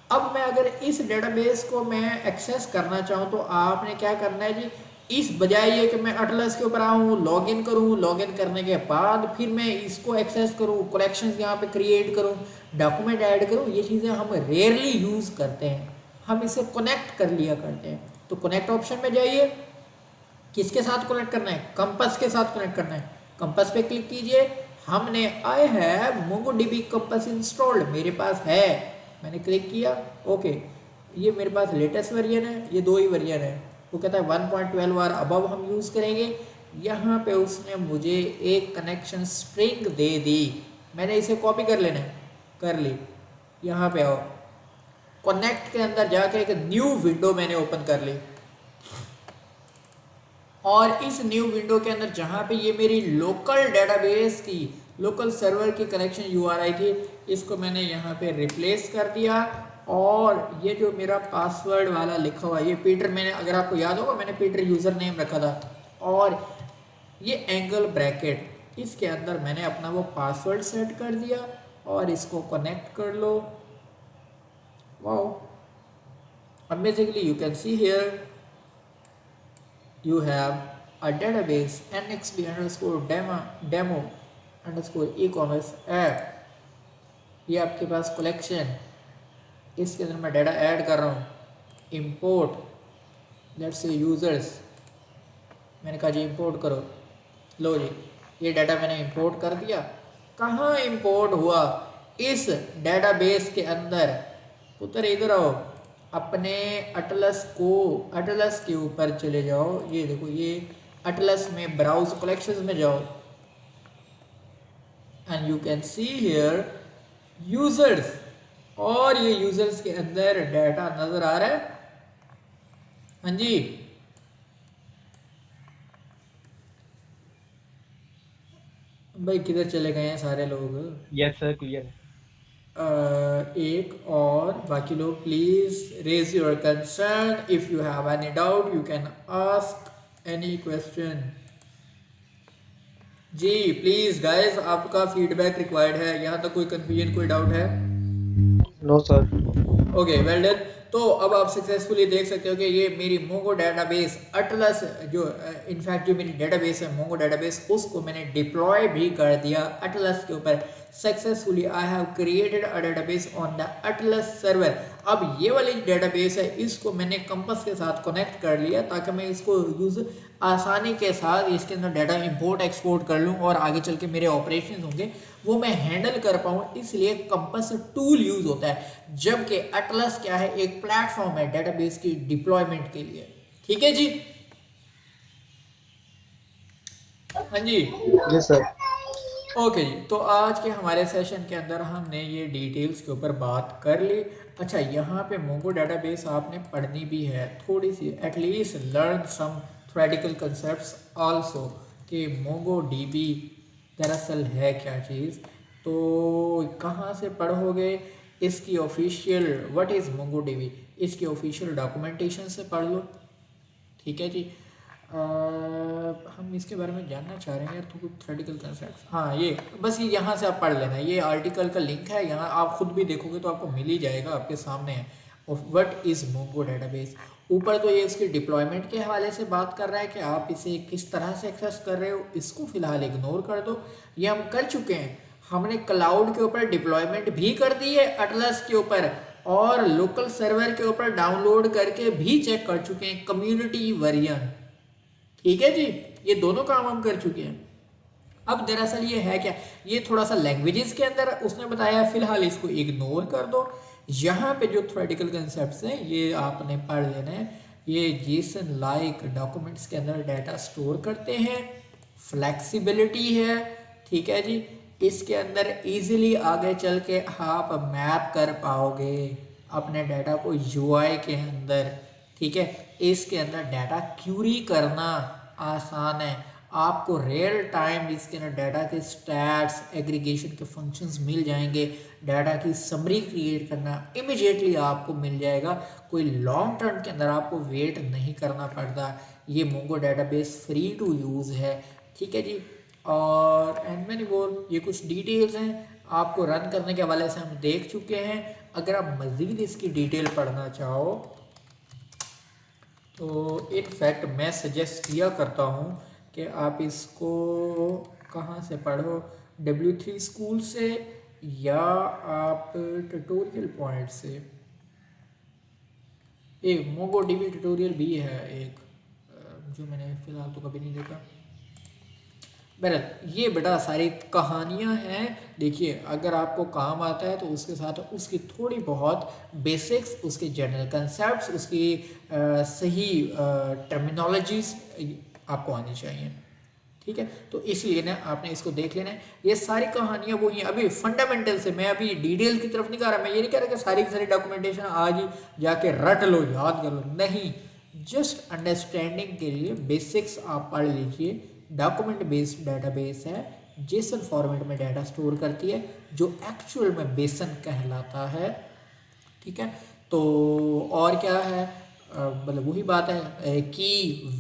अब मैं अगर इस डेटाबेस को मैं एक्सेस करना चाहूँ तो आपने क्या करना है जी, इस बजाय ये कि मैं अटलस के ऊपर आऊँ, लॉगिन करूँ, लॉगिन करने के बाद फिर मैं इसको एक्सेस करूँ, कलेक्शंस यहाँ पे क्रिएट करूँ, डॉक्यूमेंट ऐड करूँ, ये चीज़ें हम रेयरली यूज़ करते हैं। हम इसे कनेक्ट कर लिया करते हैं। तो कनेक्ट ऑप्शन में जाइए, किसके साथ कनेक्ट करना है, कंपास के साथ कनेक्ट करना है। कंपास पे क्लिक कीजिए। हमने I have MongoDB compass installed, मेरे पास है, मैंने क्लिक किया, ओके। ये मेरे पास लेटेस्ट वर्जन है, ये 2 ही वर्जन है। वो कहता है 1.12 और अबव हम यूज़ करेंगे। यहाँ पे उसने मुझे एक कनेक्शन स्ट्रिंग दे दी, मैंने इसे कॉपी कर लेना है, कर ली। यहाँ पे आओ, कनेक्ट के अंदर जाके एक न्यू विंडो मैंने ओपन कर ली, और इस न्यू विंडो के अंदर जहाँ पे ये मेरी लोकल डेटाबेस की, लोकल सर्वर की कनेक्शन यूआरआई थी, इसको मैंने यहाँ पे रिप्लेस कर दिया। और ये जो मेरा पासवर्ड वाला लिखा हुआ, ये पीटर, मैंने, अगर आपको याद होगा, मैंने पीटर यूज़र नेम रखा था, और ये एंगल ब्रैकेट, इसके अंदर मैंने अपना वो पासवर्ड सेट कर दिया, और इसको कनेक्ट कर लो। Wow, amazingly you can see here you have a database nxb underscore demo underscore e-commerce app, ये आपके पास कलेक्शन, इसके अंदर मैं डाटा ऐड कर रहा हूँ। इंपोर्ट लेट्स से यूज़र्स, मैंने कहा जी इंपोर्ट करो, लो जी ये डाटा मैंने इंपोर्ट कर दिया। कहाँ इंपोर्ट हुआ, इस डेटाबेस के अंदर। पुत्र इधर आओ, अपने अटलस के ऊपर चले जाओ, ये देखो, ये अटलस में ब्राउज कलेक्शंस में जाओ, and you can see here users, और ये यूजर्स के अंदर डाटा नजर आ रहा है। हाँ जी, भाई किधर चले गए हैं सारे लोग? यस सर, क्लियर है। एक और बाकी लोग please raise your concern, if you have any doubt you can ask any question. जी प्लीज गाइस, आपका फीडबैक रिक्वायर्ड है। यहाँ तक कोई कंफ्यूजन, कोई डाउट है? No sir. Okay, well done. तो अब आप सक्सेसफुली देख सकते हो कि ये मेरी मोंगो डेटाबेस अटलस, जो इनफैक्ट जो मेरी डेटाबेस है मोंगो डेटाबेस, उसको मैंने डिप्लॉय भी कर दिया अटलस के ऊपर successfully. I have created a database on the atlas server. अब ये वाली डेटाबेस है, इसको मैंने कंपास के साथ कनेक्ट कर लिया ताकि मैं इसको यूज़ आसानी के साथ इसके अंदर डाटा इंपोर्ट एक्सपोर्ट कर लूँ, और आगे चल के मेरे ऑपरेशन होंगे वो मैं हैंडल कर पाऊँ, इसलिए कंपास टूल यूज़ होता है। जबकि अटलस क्या है, एक प्लेटफॉर्म है डेटाबेस की डिप्लॉयमेंट के लिए। ठीक है जी? हाँ जी, यस सर। ओके जी। तो आज के हमारे सेशन के अंदर हमने ये डिटेल्स के ऊपर बात कर ली। अच्छा, यहाँ पे मोंगो डेटाबेस आपने पढ़नी भी है थोड़ी सी, at least learn some theoretical concepts also, कि मोंगो डीबी दरअसल है क्या चीज़। तो कहाँ से पढ़ोगे? इसकी official, what is Mongo DB, इसकी ऑफिशियल डॉक्यूमेंटेशन से पढ़ लो। ठीक है जी। हम इसके बारे में जानना चाह रहे हैं यार, तो थ्योरेटिकल कंसेप्ट, हाँ ये बस, ये यहाँ से आप पढ़ लेना, ये आर्टिकल का लिंक है, यहाँ आप खुद भी देखोगे तो आपको मिल ही जाएगा, आपके सामने है। What is Mongo database. ऊपर तो ये इसकी डिप्लॉयमेंट के हवाले से बात कर रहा है कि आप इसे किस तरह से एक्सेस कर रहे हो, इसको फिलहाल इग्नोर कर दो, ये हम कर चुके हैं। हमने क्लाउड के ऊपर डिप्लॉयमेंट भी कर दी है अटलस के ऊपर, और लोकल सर्वर के ऊपर डाउनलोड करके भी चेक कर चुके हैं कम्युनिटी वर्जन। ठीक है जी, ये दोनों काम हम कर चुके हैं। अब दरअसल ये है क्या, ये थोड़ा सा लैंग्वेजेस के अंदर उसने बताया, फिलहाल इसको इग्नोर कर दो। यहाँ पे जो थ्योरेटिकल कंसेप्ट्स हैं ये आपने पढ़ लेना है। ये जेसन लाइक डॉक्यूमेंट्स के अंदर डाटा स्टोर करते हैं, फ्लेक्सिबिलिटी है, ठीक है जी। इसके अंदर इजीली आगे चल के आप मैप कर पाओगे अपने डाटा को यूआई के अंदर, ठीक है। इसके अंदर डाटा क्यूरी करना आसान है, आपको रियल टाइम इसके अंदर डाटा के स्टैट्स, एग्रीगेशन के फंक्शंस मिल जाएंगे, डाटा की समरी क्रिएट करना इमिडिएटली आपको मिल जाएगा, कोई लॉन्ग टर्म के अंदर आपको वेट नहीं करना पड़ता। ये Mongo database free to use है, ठीक है जी। और एंड मैनी मोर, ये कुछ डिटेल्स हैं आपको रन करने के हवाले से हम देख चुके हैं। अगर आप मज़ीद इसकी डिटेल पढ़ना चाहो तो इनफैक्ट मैं सजेस्ट किया करता हूँ कि आप इसको कहाँ से पढ़ो, W3 स्कूल से या आप ट्यूटोरियल पॉइंट से। एक मोंगो डीबी ट्यूटोरियल भी है एक, जो मैंने फ़िलहाल तो कभी नहीं देखा। बहरहाल ये बेटा सारी कहानियाँ हैं। देखिए अगर आपको काम आता है तो उसके साथ उसकी थोड़ी बहुत बेसिक्स, उसके जनरल कंसेप्ट्स, उसकी सही टर्मिनोलॉजीज आपको आनी चाहिए, ठीक है। तो इसलिए ना आपने इसको देख लेना है। ये सारी कहानियाँ वो ही अभी फंडामेंटल से, मैं अभी डिटेल की तरफ नहीं कह रहा, मैं ये नहीं कह रहा कि सारी की सारी डॉक्यूमेंटेशन आज ही जाके रट लो, याद कर लो, नहीं, जस्ट अंडरस्टैंडिंग के लिए बेसिक्स आप पढ़ लीजिए। डॉक्यूमेंट बेस्ड डाटाबेस है, जेसन फॉर्मेट में डाटा स्टोर करती है, जो एक्चुअल में बेसन कहलाता है, ठीक है। तो और क्या है, मतलब वही बात है कि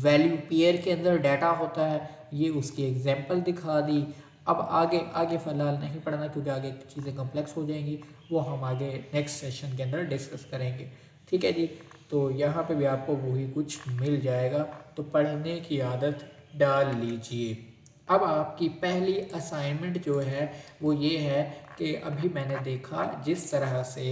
वैल्यू पेयर के अंदर डाटा होता है, ये उसकी एग्जांपल दिखा दी। अब आगे आगे फ़िलहाल नहीं पढ़ना क्योंकि आगे चीज़ें कॉम्प्लेक्स हो जाएंगी, वो हम आगे नेक्स्ट सेशन के अंदर डिस्कस करेंगे, ठीक है जी। तो यहाँ पे भी आपको वही कुछ मिल जाएगा, तो पढ़ने की आदत डाल लीजिए। अब आपकी पहली असाइनमेंट जो है वो ये है कि अभी मैंने देखा जिस तरह से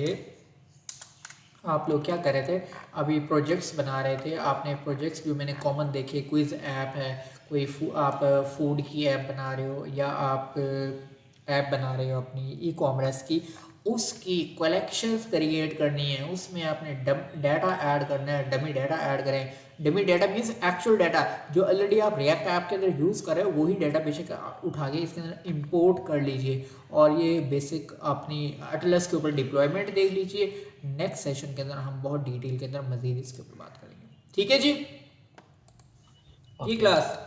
आप लोग क्या कर रहे थे, अभी प्रोजेक्ट्स बना रहे थे, आपने प्रोजेक्ट्स भी मैंने कॉमन देखे, क्विज़ ऐप है, कोई आप फूड की ऐप बना रहे हो या आप ऐप बना रहे हो अपनी ई कॉमर्स की, उसकी कलेक्शंस क्रिएट करनी है, उसमें आपने डाटा ऐड करना है, डमी डाटा ऐड करें। Dummy data means actual data जो ऑलरेडी आप रिएक्ट ऐप के अंदर यूज़ कर रहे हो, वही डाटा बेशक उठा के इसके अंदर इंपोर्ट कर लीजिए और ये बेसिक अपनी एटलस के ऊपर डिप्लॉयमेंट देख लीजिए। नेक्स्ट सेशन के अंदर हम बहुत डिटेल के अंदर मजीद इसके ऊपर बात करेंगे, ठीक है जी। E class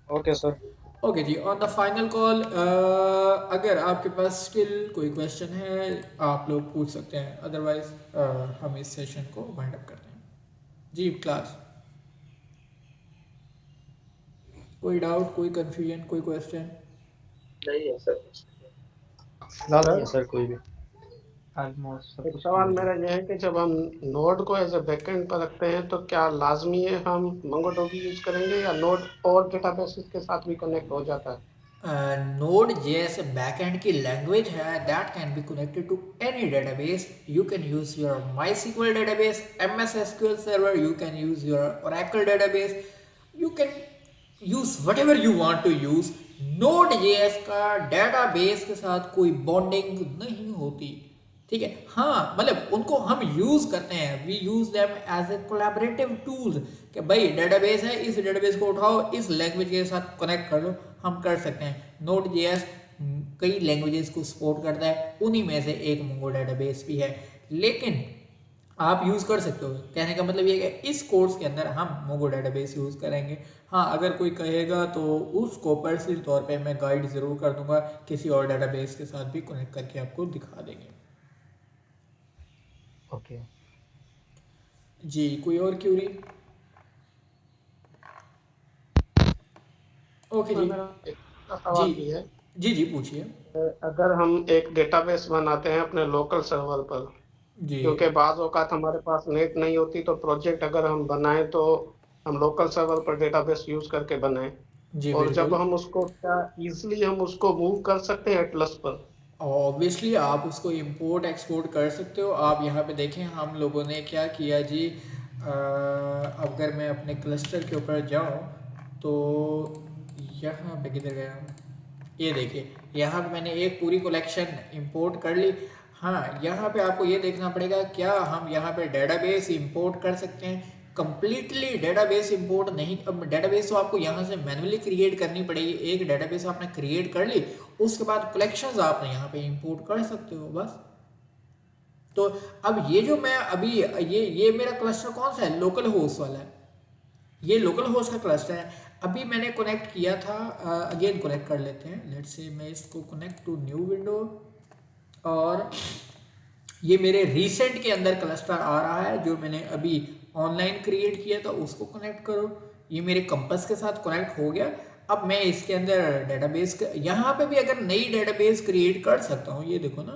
okay sir. Okay जी। ऑन द फाइनल कॉल अगर आपके पास स्टिल कोई क्वेश्चन है आप लोग पूछ सकते हैं, अदरवाइज हम इस सेशन को वाइंड अप करते हैं जी। क्लास कोई डाउट, कोई कंफ्यूजन, कोई क्वेश्चन? नहीं है सर, नहीं है सर कोई भी। ऑलमोस्ट सब एक कुछ सवाल क्लियर है। मेरा यह है कि जब हम नोड को एज ए बैकएंड पर रखते हैं तो क्या लाजमी है हम मंगोडीबी यूज करेंगे या नोड और डेटाबेसेस के साथ भी कनेक्ट हो जाता है? नोड जैसे बैकएंड की लैंग्वेज है that can be connected to any database. You can use your MySQL database, MS SQL server, you can use your Oracle database, you can use whatever you want to use। Node.js का database के साथ कोई bonding नहीं होती, ठीक है। हाँ मतलब उनको हम यूज करते हैं, we use them as a collaborative tools कि भाई डेटाबेस है, इस डेटाबेस को उठाओ, इस लैंग्वेज के साथ कनेक्ट कर लो, हम कर सकते हैं। Node.js कई लैंग्वेजेस को सपोर्ट करता है, उन्हीं में से एक मोंगो डेटाबेस भी है, लेकिन आप यूज़ कर सकते हो। कहने का मतलब ये है कि इस कोर्स के अंदर हम मोंगो डेटाबेस यूज़ करेंगे। हाँ अगर कोई कहेगा तो उसको पर्सनल तौर पे मैं गाइड ज़रूर कर दूंगा, किसी और डेटाबेस के साथ भी कनेक्ट करके आपको दिखा देंगे। ओके जी कोई और क्यूरी? ओके जी। मेरा एक जी सवाल भी है। जी पूछिए। अगर हम एक डेटाबेस बनाते हैं अपने लोकल सर्वर पर, जी क्योंकि बाज़ औक़ात हमारे पास नेट नहीं होती, तो प्रोजेक्ट अगर हम बनाएं तो हम लोकल सर्वर पर डेटाबेस यूज़ करके बनाएं, जी और जब बिल्कुल। हम उसको क्या इजीली हम उसको मूव कर सकते हैं एटलस पर? ऑब्वियसली आप उसको इंपोर्ट एक्सपोर्ट कर सकते हो। आप यहाँ पे देखें हम लोगों ने क्या किया जी, अगर मैं अपने क्लस्टर के ऊपर जाऊँ तो यहाँ पे किधर गया, ये देखिए यहाँ पे मैंने एक पूरी कलेक्शन इंपोर्ट कर ली। हाँ यहाँ पे आपको ये देखना पड़ेगा क्या हम यहाँ पे डेटाबेस इंपोर्ट कर सकते हैं। कंप्लीटली डेटाबेस इंपोर्ट नहीं, अब डेटाबेस तो आपको यहाँ से मैन्युअली क्रिएट करनी पड़ेगी। एक डेटाबेस आपने क्रिएट कर ली, उसके बाद कलेक्शंस आपने यहाँ पे इंपोर्ट कर सकते हो बस। तो अब ये जो मैं अभी ये मेरा क्लस्टर कौन सा है, लोकल होस्ट वाला है, ये लोकल होस्ट का क्लस्टर है। अभी मैंने कनेक्ट किया था, अगेन कनेक्ट कर लेते हैं। लेट्स से मैं इसको कनेक्ट टू न्यू विंडो, और ये मेरे रीसेंट के अंदर क्लस्टर आ रहा है जो मैंने अभी ऑनलाइन क्रिएट किया था, उसको कनेक्ट करो। ये मेरे कंपस के साथ कनेक्ट हो गया। अब मैं इसके अंदर डेटाबेस यहाँ पे भी अगर नई डेटाबेस क्रिएट कर सकता हूँ, ये देखो ना,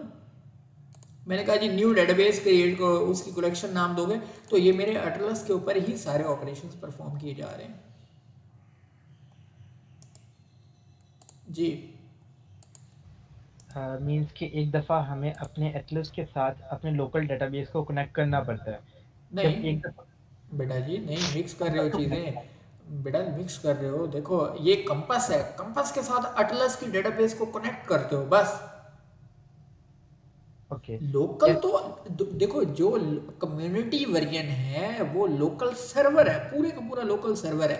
मैंने कहा जी न्यू डेटाबेस क्रिएट को उसकी कलेक्शन नाम दोगे तो ये मेरे एटलस के ऊपर ही सारे ऑपरेशंस परफॉर्म किए जा रहे हैं जी। मीन्स कि एक दफ़ा हमें अपने एटलस के साथ अपने लोकल डेटाबेस को कनेक्ट करना पड़ता है। जब नहीं एक दफ़ा बेटा जी, नहीं मिक्स कर रहे हो चीज़ें, बेटा मिक्स कर रहे हो। देखो ये कंपास है, कंपास के साथ अटलस की डेटाबेस को कनेक्ट करते हो बस। ओके, लोकल जैस तो देखो जो कम्युनिटी वर्जन है वो लोकल सर्वर है, पूरे का पूरा लोकल सर्वर है।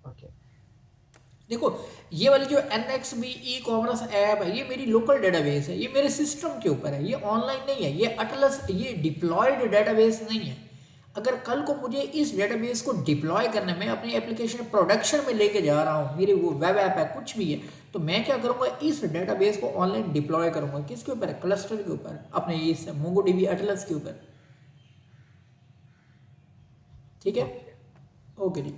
ओके, देखो ये वाली जो NXB ई कॉमर्स ऐप है ये मेरी लोकल डेटाबेस है, ये मेरे सिस्टम के ऊपर है, ये ऑनलाइन नहीं है, ये अटलस ये डिप्लॉयड डेटाबेस नहीं है। अगर कल को मुझे इस डेटाबेस को डिप्लॉय करने में अपनी एप्लीकेशन प्रोडक्शन में लेके जा रहा हूँ, मेरी वो वेब ऐप है कुछ भी है, तो मैं क्या करूँगा इस डेटाबेस को ऑनलाइन डिप्लॉय करूँगा किसके ऊपर, क्लस्टर के ऊपर, अपने इस मोंगोडीबी अटलस के ऊपर। ठीक है, ओके। ओके जी।